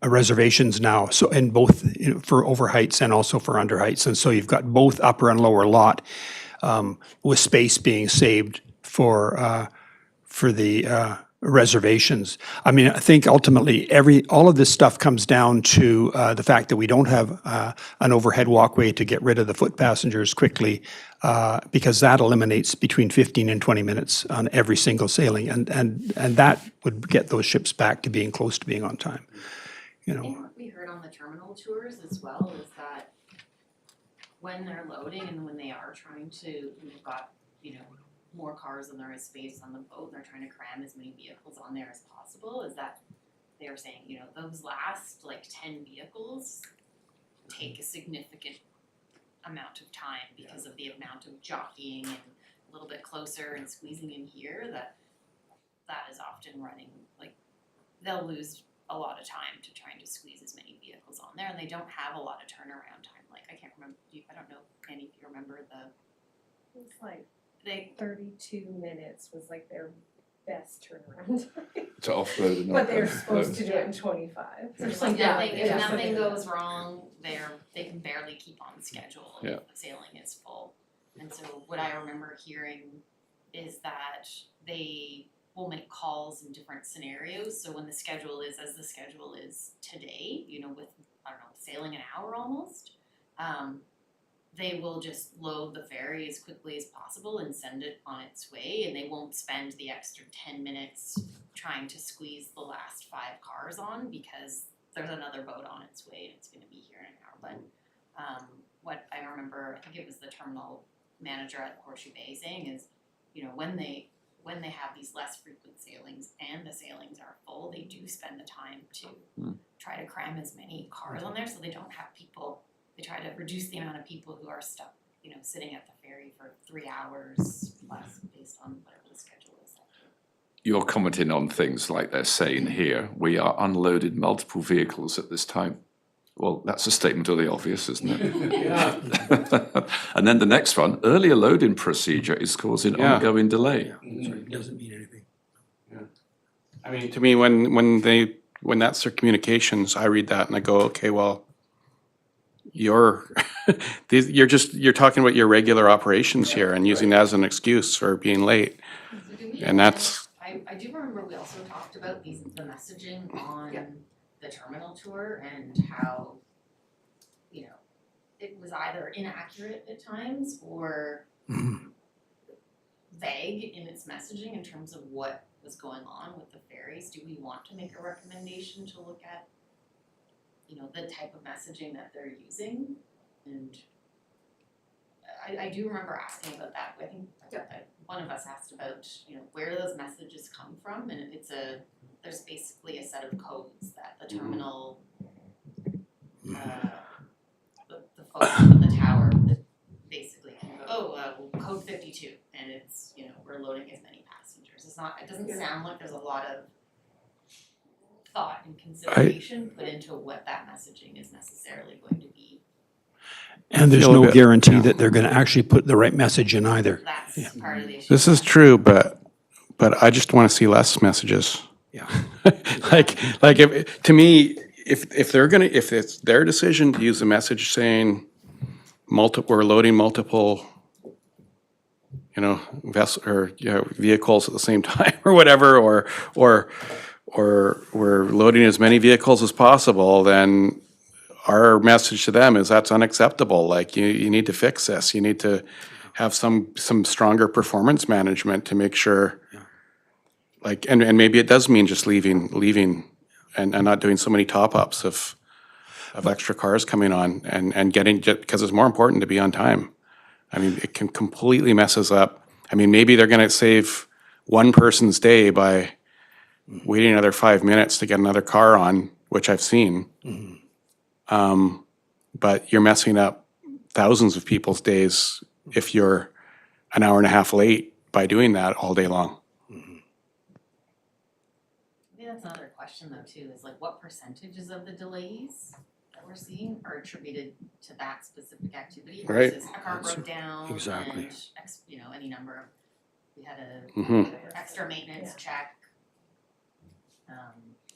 Speaker 7: reservations now, so in both, for over heights and also for under heights. And so you've got both upper and lower lot with space being saved for the reservations. I mean, I think ultimately all of this stuff comes down to the fact that we don't have an overhead walkway to get rid of the foot passengers quickly, because that eliminates between 15 and 20 minutes on every single sailing, and that would get those ships back to being close to being on time.
Speaker 3: I think what we heard on the terminal tours as well is that when they're loading and when they are trying to, we've got, more cars than there is space on the boat, and they're trying to cram as many vehicles on there as possible, is that they were saying, those last like 10 vehicles take a significant amount of time because of the amount of jockeying and a little bit closer and squeezing in here, that is often running, like, they'll lose a lot of time to trying to squeeze as many vehicles on there, and they don't have a lot of turnaround time. Like, I can't remember, I don't know, Penny, if you remember
Speaker 5: It's like
Speaker 3: they
Speaker 5: 32 minutes was like their best turnaround time.
Speaker 6: To offload and
Speaker 5: But they're
Speaker 6: unload.
Speaker 5: supposed to do it in 25. So
Speaker 3: If
Speaker 5: it's like, yeah,
Speaker 3: if
Speaker 5: yeah.
Speaker 3: nothing goes wrong, they can barely keep on schedule
Speaker 6: Yeah.
Speaker 3: if the sailing is full. And so what I remember hearing is that they will make calls in different scenarios. So when the schedule is as the schedule is today, with, I don't know, sailing an hour almost, they will just load the ferry as quickly as possible and send it on its way, and they won't spend the extra 10 minutes trying to squeeze the last 5 cars on because there's another boat on its way and it's gonna be here in an hour. But what I remember, I think it was the terminal manager at Horseshoe Bay saying is, when they have these less frequent sailings and the sailings are full, they do spend the time to try to cram as many cars on there so they don't have people. They try to reduce the amount of people who are stuck, sitting at the ferry for 3 hours plus based on whatever the schedule is.
Speaker 6: You're commenting on things like they're saying here, we are unloaded multiple vehicles at this time. Well, that's a statement of the obvious, isn't it?
Speaker 1: Yeah.
Speaker 6: And then the next one, earlier loading procedure is causing
Speaker 1: Yeah.
Speaker 6: ongoing delay.
Speaker 7: It doesn't mean anything.
Speaker 1: I mean, to me, when that's their communications, I read that and I go, okay, well, you're talking about your regular operations here and using that as an excuse for being late.
Speaker 3: So do we
Speaker 1: And that's,
Speaker 3: I do remember we also talked about the messaging on the terminal tour and how, it was either inaccurate at times or vague in its messaging in terms of what was going on with the ferries. Do we want to make a recommendation to look at, the type of messaging that they're using? And I do remember asking about that. I think that one of us asked about, where do those messages come from? And there's basically a set of codes that the terminal, the folks up in the tower that basically can go, code 52, and it's, we're loading as many passengers. It doesn't sound like there's a lot of thought and consideration put into what that messaging is necessarily going to be.
Speaker 7: And there's
Speaker 1: Feel a
Speaker 7: no
Speaker 1: bit-
Speaker 7: guarantee
Speaker 1: yeah.
Speaker 7: that they're going to actually put the right message in either.
Speaker 3: That's part of the issue.
Speaker 1: this is true, but I just want to see less messages.
Speaker 7: Yeah.
Speaker 1: like to me, if it's their decision to use a message saying we're loading multiple, vehicles at the same time or whatever, or we're loading as many vehicles as possible, then our message to them is that's unacceptable. Like you need to fix this. You need to have some stronger performance management to make sure. Like, and maybe it does mean just leaving and not doing so many top-ups of extra cars coming on and getting, because it's more important to be on time. I mean, it can completely messes up. I mean, maybe they're gonna save one person's day by waiting another 5 minutes to get another car on, which I've seen. But you're messing up thousands of people's days if you're an hour and a half late by doing that all day long.
Speaker 3: Maybe that's another question though too, is like what percentages of the delays that we're seeing are attributed to that specific activity
Speaker 1: Right.
Speaker 3: versus a car broke down
Speaker 7: exactly.
Speaker 3: and any number of, we had
Speaker 1: Mhm.
Speaker 3: a extra maintenance check.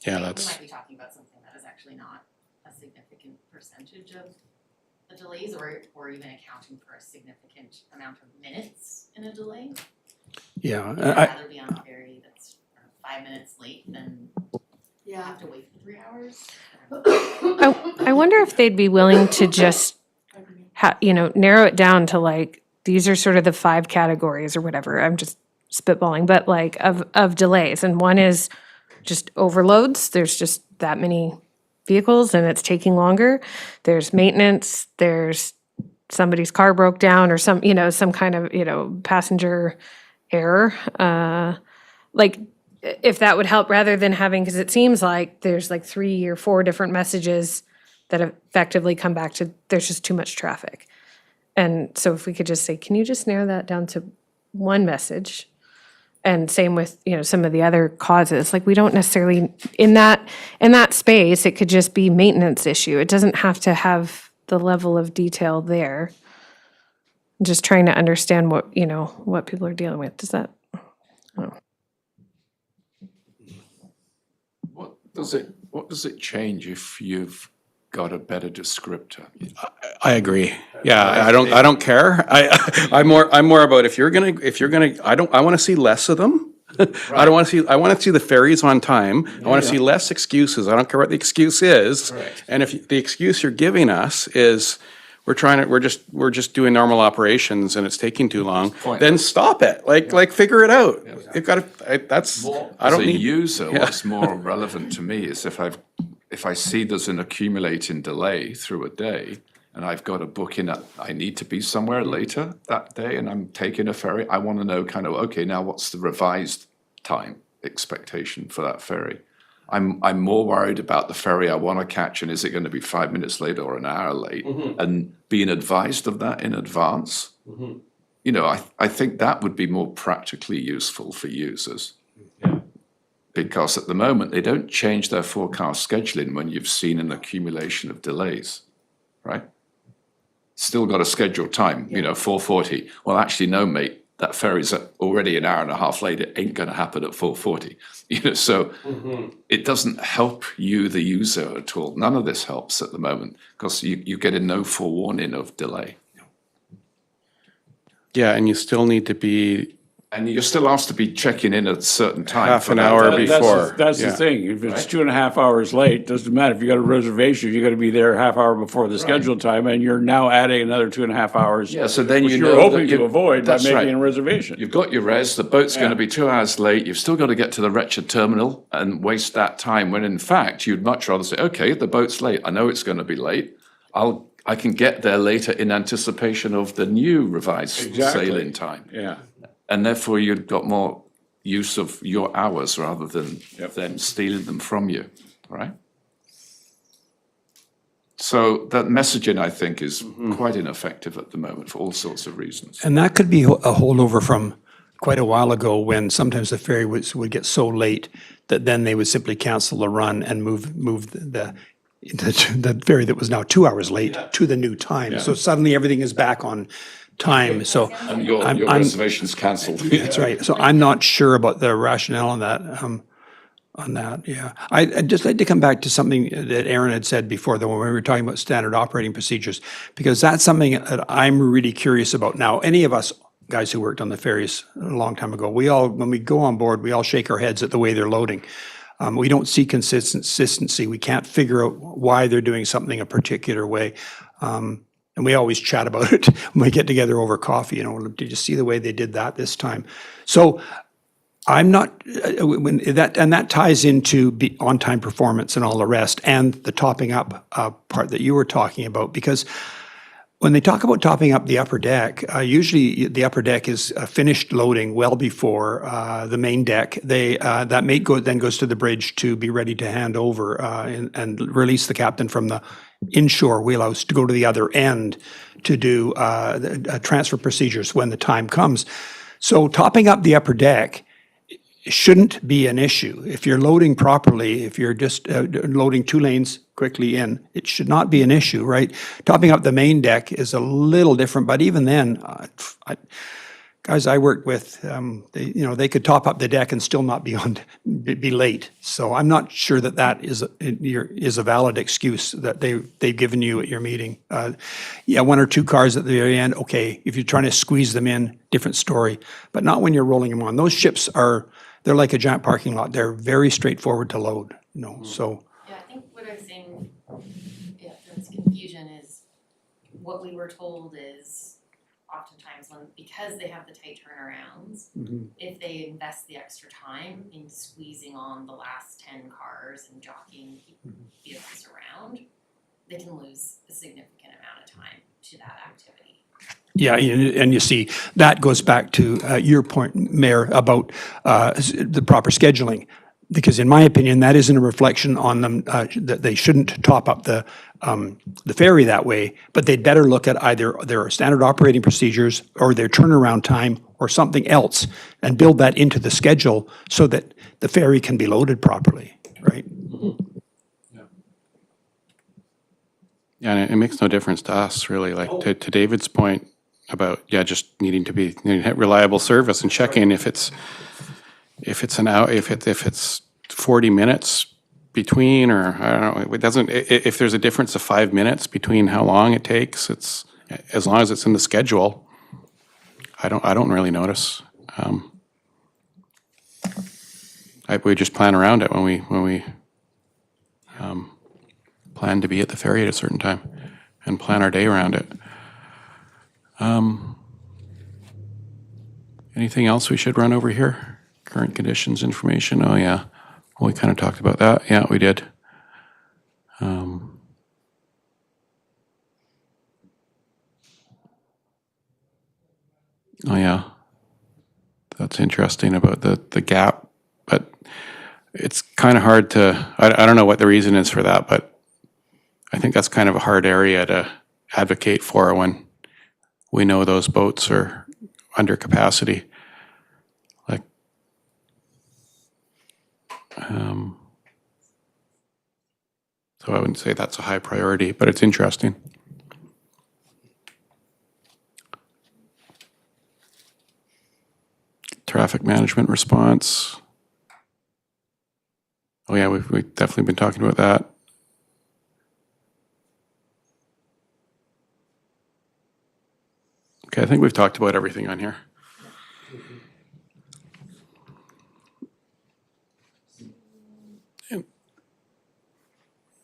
Speaker 1: Yeah,
Speaker 3: We
Speaker 1: that's,
Speaker 3: might be talking about something that is actually not a significant percentage of the delays or even accounting for a significant amount of minutes in a delay.
Speaker 7: Yeah,
Speaker 3: I'd rather be on a ferry that's 5 minutes late than have to wait for 3 hours.
Speaker 10: I wonder if they'd be willing to just narrow it down to like, these are sort of the 5 categories or whatever. I'm just spitballing, but like of delays. And one is just overloads. There's just that many vehicles and it's taking longer. There's maintenance. There's somebody's car broke down or some kind of, passenger error. Like if that would help rather than having, because it seems like there's like 3 or 4 different messages that effectively come back to there's just too much traffic. And so if we could just say, can you just narrow that down to one message? And same with, some of the other causes, like we don't necessarily, in that space, it could just be maintenance issue. It doesn't have to have the level of detail there. I'm just trying to understand what people are dealing with. Does that?
Speaker 6: What does it change if you've got a better descriptor?
Speaker 1: I agree. Yeah, I don't care. I'm more about if you're gonna, I want to see less of them. I want to see the ferries on time. I want to see less excuses. I don't care what the excuse is.
Speaker 6: Correct.
Speaker 1: And if the excuse you're giving us is we're just doing normal operations and it's taking too long, then stop it. Like figure it out. You've got to, I don't
Speaker 6: As a
Speaker 1: need.
Speaker 6: user, what's more relevant to me is if I see there's an accumulating delay through a day and I've got a booking that I need to be somewhere later that day and I'm taking a ferry, I want to know kind of, okay, now what's the revised time expectation for that ferry? I'm more worried about the ferry I want to catch and is it going to be 5 minutes late or an hour late, and being advised of that in advance. I think that would be more practically useful for users. Because at the moment, they don't change their forecast scheduling when you've seen an accumulation of delays, right? Still got a scheduled time, 4:40. Well, actually, no, mate, that ferry's already an hour and a half late. It ain't going to happen at 4:40. So it doesn't help you, the user, at all. None of this helps at the moment because you get a no forewarning of delay.
Speaker 1: Yeah, and you still need to be
Speaker 6: And you're still asked to be checking in at a certain time.
Speaker 1: half
Speaker 6: for
Speaker 1: an
Speaker 6: that.
Speaker 1: hour
Speaker 9: That's
Speaker 1: before.
Speaker 9: That's
Speaker 1: Yeah.
Speaker 9: the thing, if it's 2.5 hours late, doesn't matter, if you got a reservation, you gotta be there a half hour before the scheduled time, and you're now adding another 2.5 hours.
Speaker 6: Yeah, so then
Speaker 9: Which
Speaker 6: you
Speaker 9: you're
Speaker 6: know
Speaker 9: hoping
Speaker 6: that
Speaker 9: to avoid by
Speaker 6: that's
Speaker 9: making
Speaker 6: right.
Speaker 9: a reservation.
Speaker 6: You've got your res, the boat's going to
Speaker 9: Yeah.
Speaker 6: be 2 hours late, you've still got to get to the wretched terminal and waste that time, when in fact, you'd much rather say, okay, the boat's late, I know it's going to be late, I can get there later in anticipation of the new revised
Speaker 9: Exactly.
Speaker 6: sailing time.
Speaker 9: Yeah.
Speaker 6: And therefore, you've got more use of your hours rather than them stealing them from you, right? So that messaging, I think, is quite ineffective at the moment for all sorts of reasons.
Speaker 7: And that could be a holdover from quite a while ago when sometimes the ferry would get so late that then they would simply cancel the run and move the ferry that was now 2 hours late to the new time. So suddenly everything is back on time. So
Speaker 6: And your
Speaker 7: I'm-
Speaker 6: reservation's cancelled.
Speaker 7: that's right. So I'm not sure about the rationale on that. Yeah. I'd just like to come back to something that Aaron had said before, though, when we were talking about standard operating procedures, because that's something that I'm really curious about. Now, any of us guys who worked on the ferries a long time ago, when we go on board, we all shake our heads at the way they're loading. We don't see consistency. We can't figure out why they're doing something a particular way. And we always chat about it when we get together over coffee, did you see the way they did that this time? So I'm not, that ties into on-time performance and all the rest, and the topping up part that you were talking about, because when they talk about topping up the upper deck, usually the upper deck is finished loading well before the main deck. That mate then goes to the bridge to be ready to hand over and release the captain from the inshore wheelhouse to go to the other end to do transfer procedures when the time comes. So topping up the upper deck it shouldn't be an issue. If you're loading properly, if you're just loading 2 lanes quickly in, it should not be an issue, right? Topping up the main deck is a little different, but even then, guys I worked with, they could top up the deck and still not be late. So I'm not sure that is a valid excuse that they've given you at your meeting. 1 or 2 cars at the very end, okay. If you're trying to squeeze them in, different story. But not when you're rolling them on. Those ships they're like a giant parking lot. They're very straightforward to load, so.
Speaker 3: Yeah, I think what I was saying, there's confusion is, what we were told is oftentimes because they have the tight turnarounds, if they invest the extra time in squeezing on the last 10 cars and jockeying vehicles around, they can lose a significant amount of time to that activity.
Speaker 7: Yeah, and you see, that goes back to your point, Mayor, about the proper scheduling. Because in my opinion, that isn't a reflection on them, that they shouldn't top up the ferry that way, but they'd better look at either their standard operating procedures or their turnaround time or something else and build that into the schedule so that the ferry can be loaded properly, right?
Speaker 1: Yeah, and it makes no difference to us, really, like to David's point about, just needing to be reliable service and checking if it's 40 minutes between, or I don't know, it doesn't, if there's a difference of 5 minutes between how long it takes, it's, as long as it's in the schedule, I don't really notice. We just plan around it when we plan to be at the ferry at a certain time and plan our day around it. Anything else we should run over here? Current conditions information, oh yeah. Well, we kind of talked about that. Yeah, we did. Oh yeah. That's interesting about the gap, but it's kind of hard to, I don't know what the reason is for that, but I think that's kind of a hard area to advocate for when we know those boats are under capacity. Like, so I wouldn't say that's a high priority, but it's interesting. Traffic management response. Oh yeah, we've definitely been talking about that. Okay, I think we've talked about everything on here.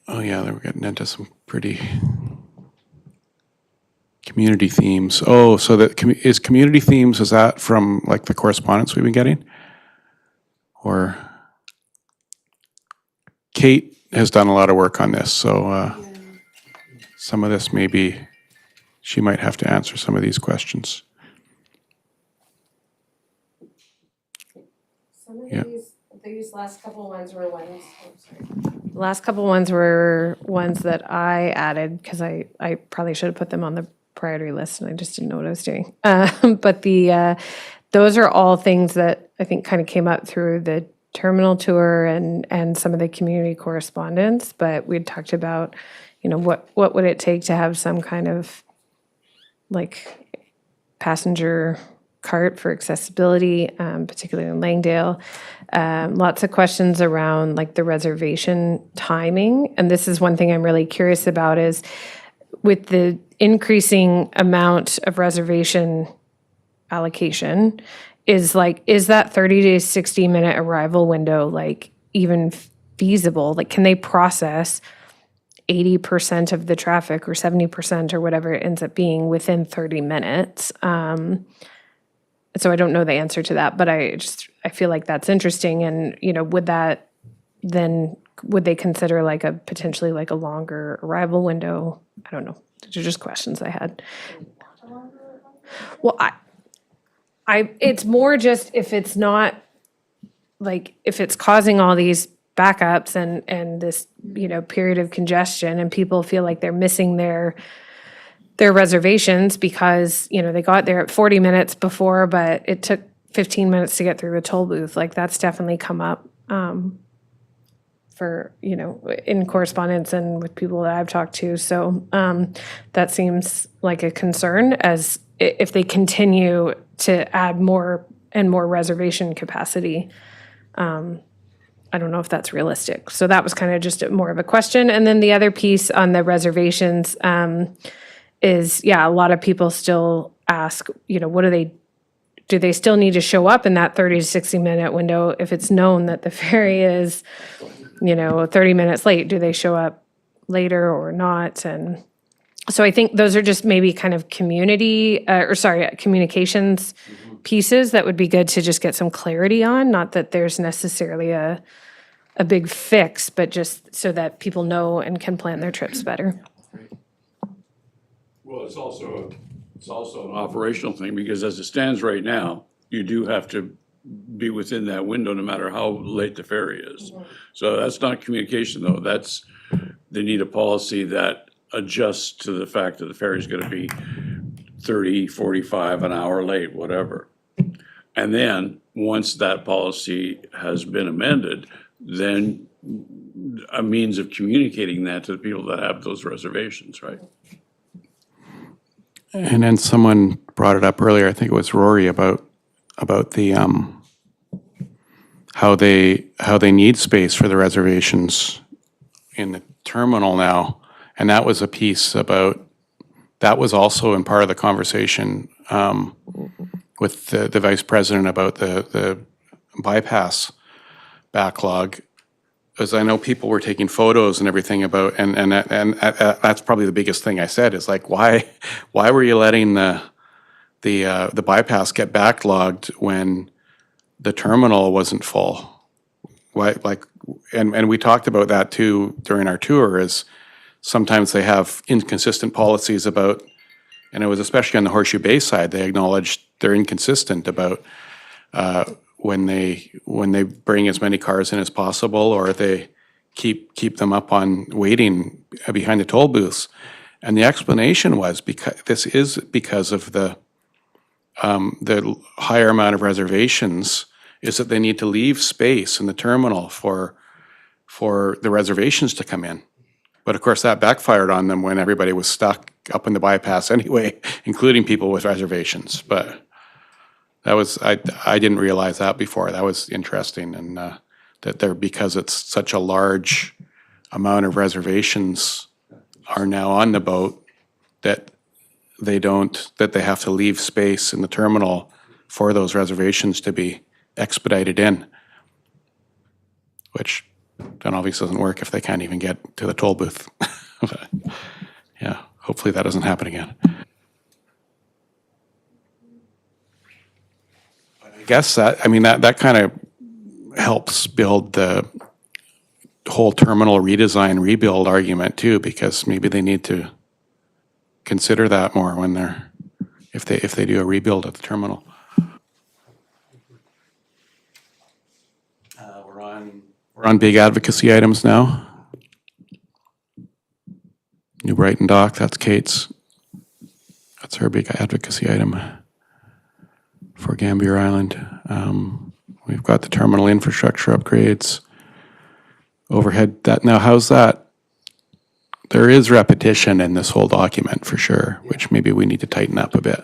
Speaker 1: Oh yeah, we're getting into some pretty community themes. Oh, so is community themes, is that from like the correspondence we've been getting? Or Kate has done a lot of work on this, so some of this maybe she might have to answer some of these questions.
Speaker 5: Some of
Speaker 1: Yeah.
Speaker 5: these last couple ones were ones,
Speaker 10: The last couple ones were ones that I added because I probably should have put them on the priority list and I just didn't know what I was doing. But those are all things that I think kind of came up through the terminal tour and some of the community correspondence. But we'd talked about, what would it take to have some kind of like passenger cart for accessibility, particularly in Langdale. Lots of questions around like the reservation timing. And this is one thing I'm really curious about is with the increasing amount of reservation allocation, is that 30 to 60 minute arrival window like even feasible? Like, can they process 80% of the traffic or 70% or whatever it ends up being within 30 minutes? So I don't know the answer to that, but I feel like that's interesting. And, would they consider like a potentially like a longer arrival window? I don't know. These are just questions I had. Well, it's more just if it's not like, if it's causing all these backups and this, period of congestion and people feel like they're missing their reservations because, they got there at 40 minutes before, but it took 15 minutes to get through the toll booth. Like that's definitely come up for, in correspondence and with people that I've talked to. So that seems like a concern as if they continue to add more and more reservation capacity. I don't know if that's realistic. So that was kind of just more of a question. And then the other piece on the reservations is, a lot of people still ask, do they still need to show up in that 30 to 60 minute window if it's known that the ferry is, 30 minutes late? Do they show up later or not? And so I think those are just maybe kind of communications pieces that would be good to just get some clarity on. Not that there's necessarily a big fix, but just so that people know and can plan their trips better.
Speaker 9: Well, it's also an operational thing, because as it stands right now, you do have to be within that window no matter how late the ferry is. So that's not communication though, they need a policy that adjusts to the fact that the ferry's gonna be 30, 45, an hour late, whatever. And then, once that policy has been amended, then a means of communicating that to the people that have those reservations, right?
Speaker 1: And then someone brought it up earlier, I think it was Rory, about the, how they need space for the reservations in the terminal now. And that was a piece that was also in part of the conversation with the vice president about the bypass backlog. As I know people were taking photos and everything about, and that's probably the biggest thing I said is like, why were you letting the bypass get backlogged when the terminal wasn't full? Why, and we talked about that too during our tour, is sometimes they have inconsistent policies about, and it was especially on the Horseshoe Bay side, they acknowledged they're inconsistent about when they bring as many cars in as possible, or they keep them up on waiting behind the toll booths. And the explanation was because of the higher amount of reservations, is that they need to leave space in the terminal for the reservations to come in. But of course, that backfired on them when everybody was stuck up in the bypass anyway, including people with reservations. But that was, I didn't realize that before. That was interesting, and that because it's such a large amount of reservations are now on the boat, that they have to leave space in the terminal for those reservations to be expedited in, which then obviously doesn't work if they can't even get to the toll booth. But, yeah, hopefully that doesn't happen again. But I guess that kind of helps build the whole terminal redesign, rebuild argument too, because maybe they need to consider that more when if they do a rebuild at the terminal. We're on big advocacy items now. New Brighton Dock, that's Kate's. That's her big advocacy item for Gambier Island. We've got the terminal infrastructure upgrades, overhead. How's that? There is repetition in this whole document for sure, which maybe we need to tighten up a bit.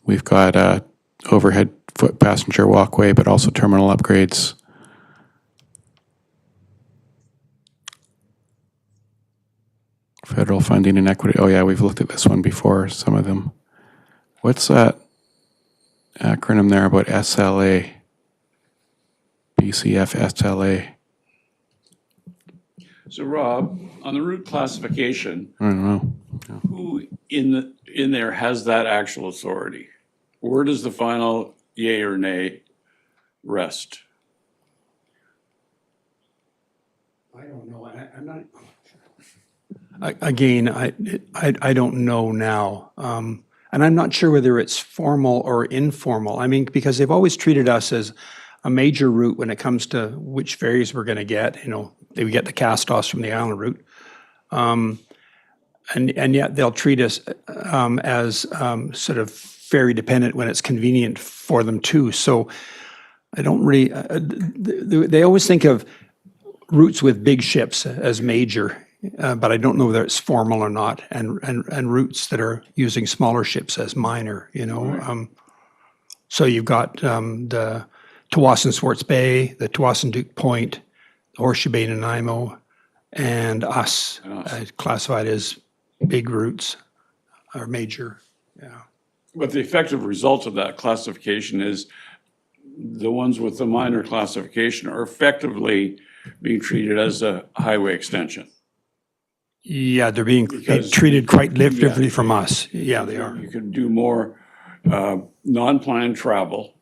Speaker 1: We've got overhead foot passenger walkway, but also terminal upgrades. Federal funding and equity. Oh yeah, we've looked at this one before, some of them. What's that acronym there about SLA? BCF SLA.
Speaker 9: So Rob, on the route classification,
Speaker 1: I don't know.
Speaker 9: who in there has that actual authority? Where does the final yay or nay rest?
Speaker 7: I don't know. I'm not. Again, I don't know now. And I'm not sure whether it's formal or informal. I mean, because they've always treated us as a major route when it comes to which ferries we're going to get. They would get the cast-offs from the island route. And yet they'll treat us as sort of ferry dependent when it's convenient for them too. So I don't really, they always think of routes with big ships as major, but I don't know whether it's formal or not, and routes that are using smaller ships as minor, you know. So you've got the Tawasin Swartz Bay, the Tawasin Duke Point, Horseshoe Bay and Nanaimo, and us, classified as big routes or major, yeah.
Speaker 9: But the effective result of that classification is the ones with the minor classification are effectively being treated as a highway extension.
Speaker 7: Yeah, they're being
Speaker 9: Because-
Speaker 7: treated quite differently from us. Yeah, they are.
Speaker 9: You can do more non-planned travel,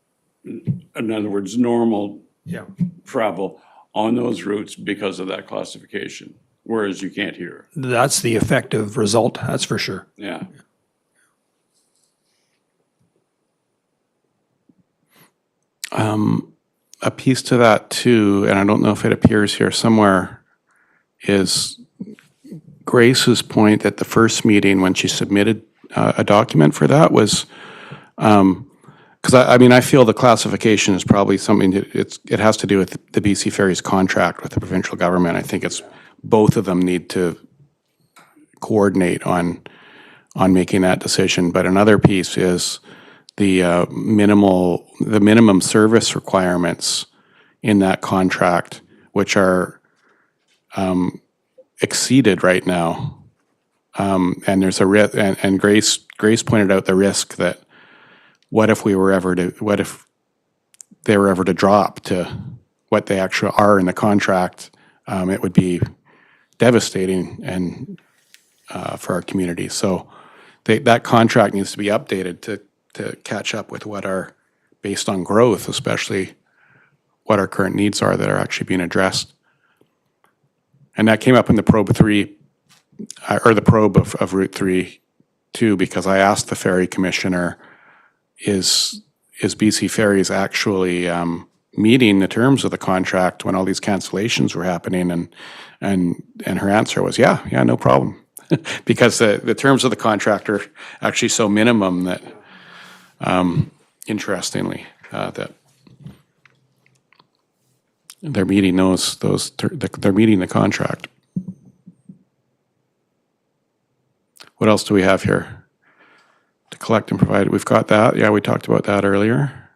Speaker 9: in other words, normal
Speaker 7: Yeah.
Speaker 9: travel on those routes because of that classification, whereas you can't here.
Speaker 7: That's the effective result, that's for sure.
Speaker 9: Yeah.
Speaker 1: A piece to that too, and I don't know if it appears here somewhere, is Grace's point at the first meeting when she submitted a document for that was, because I mean, I feel the classification is probably something that it has to do with the BC Ferries contract with the provincial government. I think it's both of them need to coordinate on making that decision. But another piece is the minimum service requirements in that contract, which are exceeded right now. And there's a risk, and Grace pointed out the risk that what if they were ever to drop to what they actually are in the contract, it would be devastating and for our community. So that contract needs to be updated to catch up with what are, based on growth, especially what our current needs are that are actually being addressed. And that came up in the probe 3, or the probe of Route 3 too, because I asked the ferry commissioner, is BC Ferries actually meeting the terms of the contract when all these cancellations were happening? And her answer was, yeah, no problem. Because the terms of the contract are actually so minimum that, interestingly, that they're meeting they're meeting the contract. What else do we have here? To collect and provide, we've got that. Yeah, we talked about that earlier.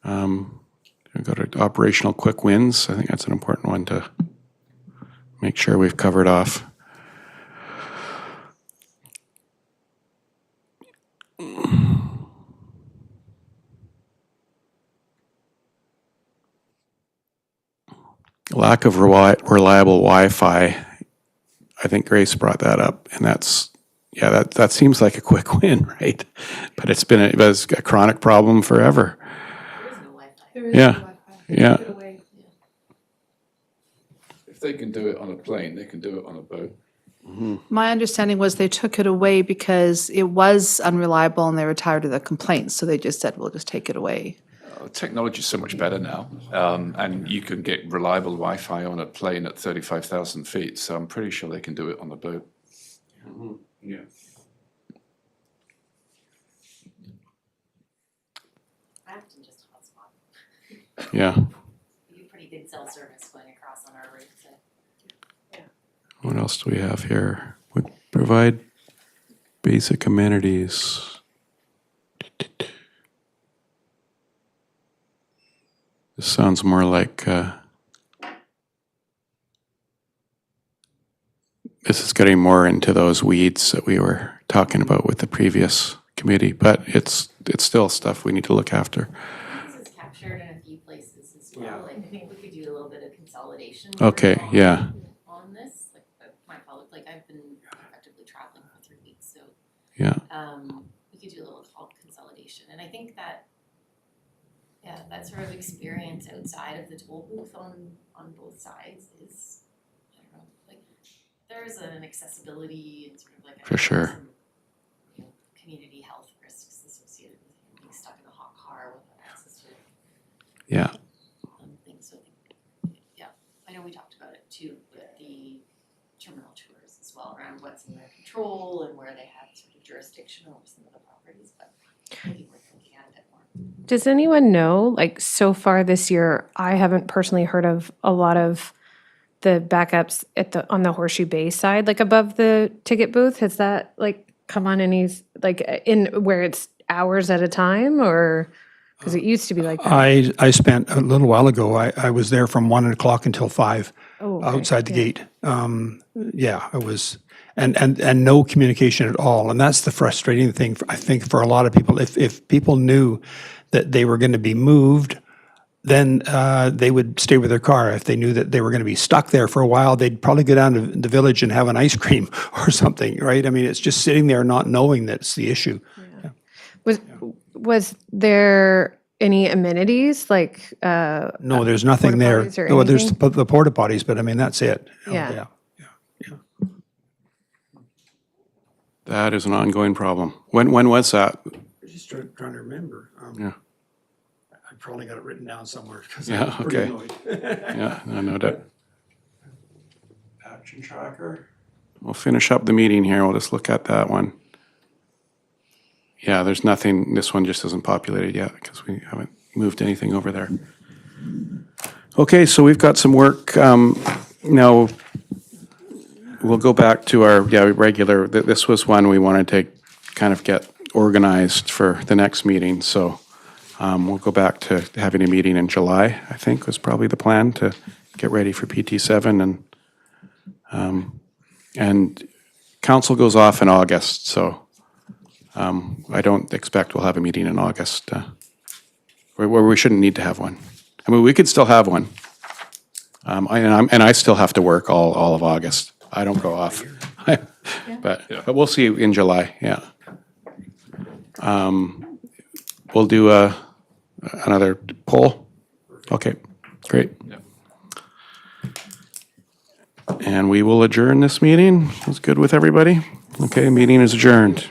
Speaker 1: We've got operational quick wins. I think that's an important one to make sure we've covered off. Lack of reliable Wi-Fi. I think Grace brought that up, and that seems like a quick win, right? But it was a chronic problem forever.
Speaker 3: There is no Wi-Fi.
Speaker 5: There is
Speaker 1: Yeah.
Speaker 5: no Wi-Fi. They
Speaker 1: Yeah.
Speaker 5: took it away.
Speaker 6: If they can do it on a plane, they can do it on a boat.
Speaker 8: My understanding was they took it away because it was unreliable and they were tired of the complaints, so they just said, we'll just take it away.
Speaker 6: Technology is so much better now, and you can get reliable Wi-Fi on a plane at 35,000 feet, so I'm pretty sure they can do it on a boat.
Speaker 9: Yeah.
Speaker 3: I often just hotspot.
Speaker 1: Yeah.
Speaker 3: We do pretty good cell service going across on our route, so.
Speaker 1: What else do we have here? We provide basic amenities. This sounds more like this is getting more into those weeds that we were talking about with the previous committee, but it's still stuff we need to look after.
Speaker 3: This is captured in a few places as well, like I think we could do a little bit of consolidation.
Speaker 1: Okay,
Speaker 3: on-
Speaker 1: yeah.
Speaker 3: On this, like my colleague, like I've been effectively traveling for 3 weeks, so
Speaker 1: Yeah.
Speaker 3: we could do a little consolidation, and I think that, yeah, that sort of experience outside of the toll booth on both sides is, I don't know, like, there's an accessibility and sort of like.
Speaker 1: For sure.
Speaker 3: some, you know, community health risks associated with being stuck in a hot car without access to
Speaker 1: Yeah.
Speaker 3: things, so, yeah, I know we talked about it too, but the terminal tours as well around what's in their control and where they have sort of jurisdiction over some of the properties, but maybe we're thinking at it more.
Speaker 10: Does anyone know, like, so far this year, I haven't personally heard of a lot of the backups on the Horseshoe Bay side, like above the ticket booth? Has that like come on any, like in where it's hours at a time, or, because it used to be like that?
Speaker 7: I spent a little while ago, I was there from 1 o'clock until 5
Speaker 10: Oh, okay.
Speaker 7: outside the
Speaker 10: Yeah.
Speaker 7: gate. Yeah, it was, and no communication at all. And that's the frustrating thing, I think, for a lot of people. If people knew that they were going to be moved, then they would stay with their car. If they knew that they were going to be stuck there for a while, they'd probably go down to the village and have an ice cream or something, right? I mean, it's just sitting there not knowing that's the issue.
Speaker 10: Was there any amenities like?
Speaker 7: No, there's nothing there.
Speaker 10: Porta-potties or
Speaker 7: No, there's
Speaker 10: anything?
Speaker 7: the porta potties, but I mean, that's it.
Speaker 10: Yeah.
Speaker 1: That is an ongoing problem. When was that?
Speaker 7: I'm just trying to remember.
Speaker 1: Yeah.
Speaker 7: I probably got it written down somewhere. 'Cause
Speaker 1: Yeah,
Speaker 7: I'm pretty
Speaker 1: okay.
Speaker 7: annoyed.
Speaker 1: Yeah, no doubt.
Speaker 7: Action tracker.
Speaker 1: We'll finish up the meeting here. We'll just look at that one. Yeah, there's nothing, this one just isn't populated yet because we haven't moved anything over there. Okay, so we've got some work. Now, we'll go back to our, regular, this was one we wanted to kind of get organized for the next meeting. So we'll go back to having a meeting in July, I think was probably the plan, to get ready for PT7. And council goes off in August, so I don't expect we'll have a meeting in August where we shouldn't need to have one. I mean, we could still have one. I still have to work all of August. I don't go off. But we'll see in July, yeah. We'll do another poll. Okay, great. And we will adjourn this meeting. That's good with everybody? Okay, meeting is adjourned.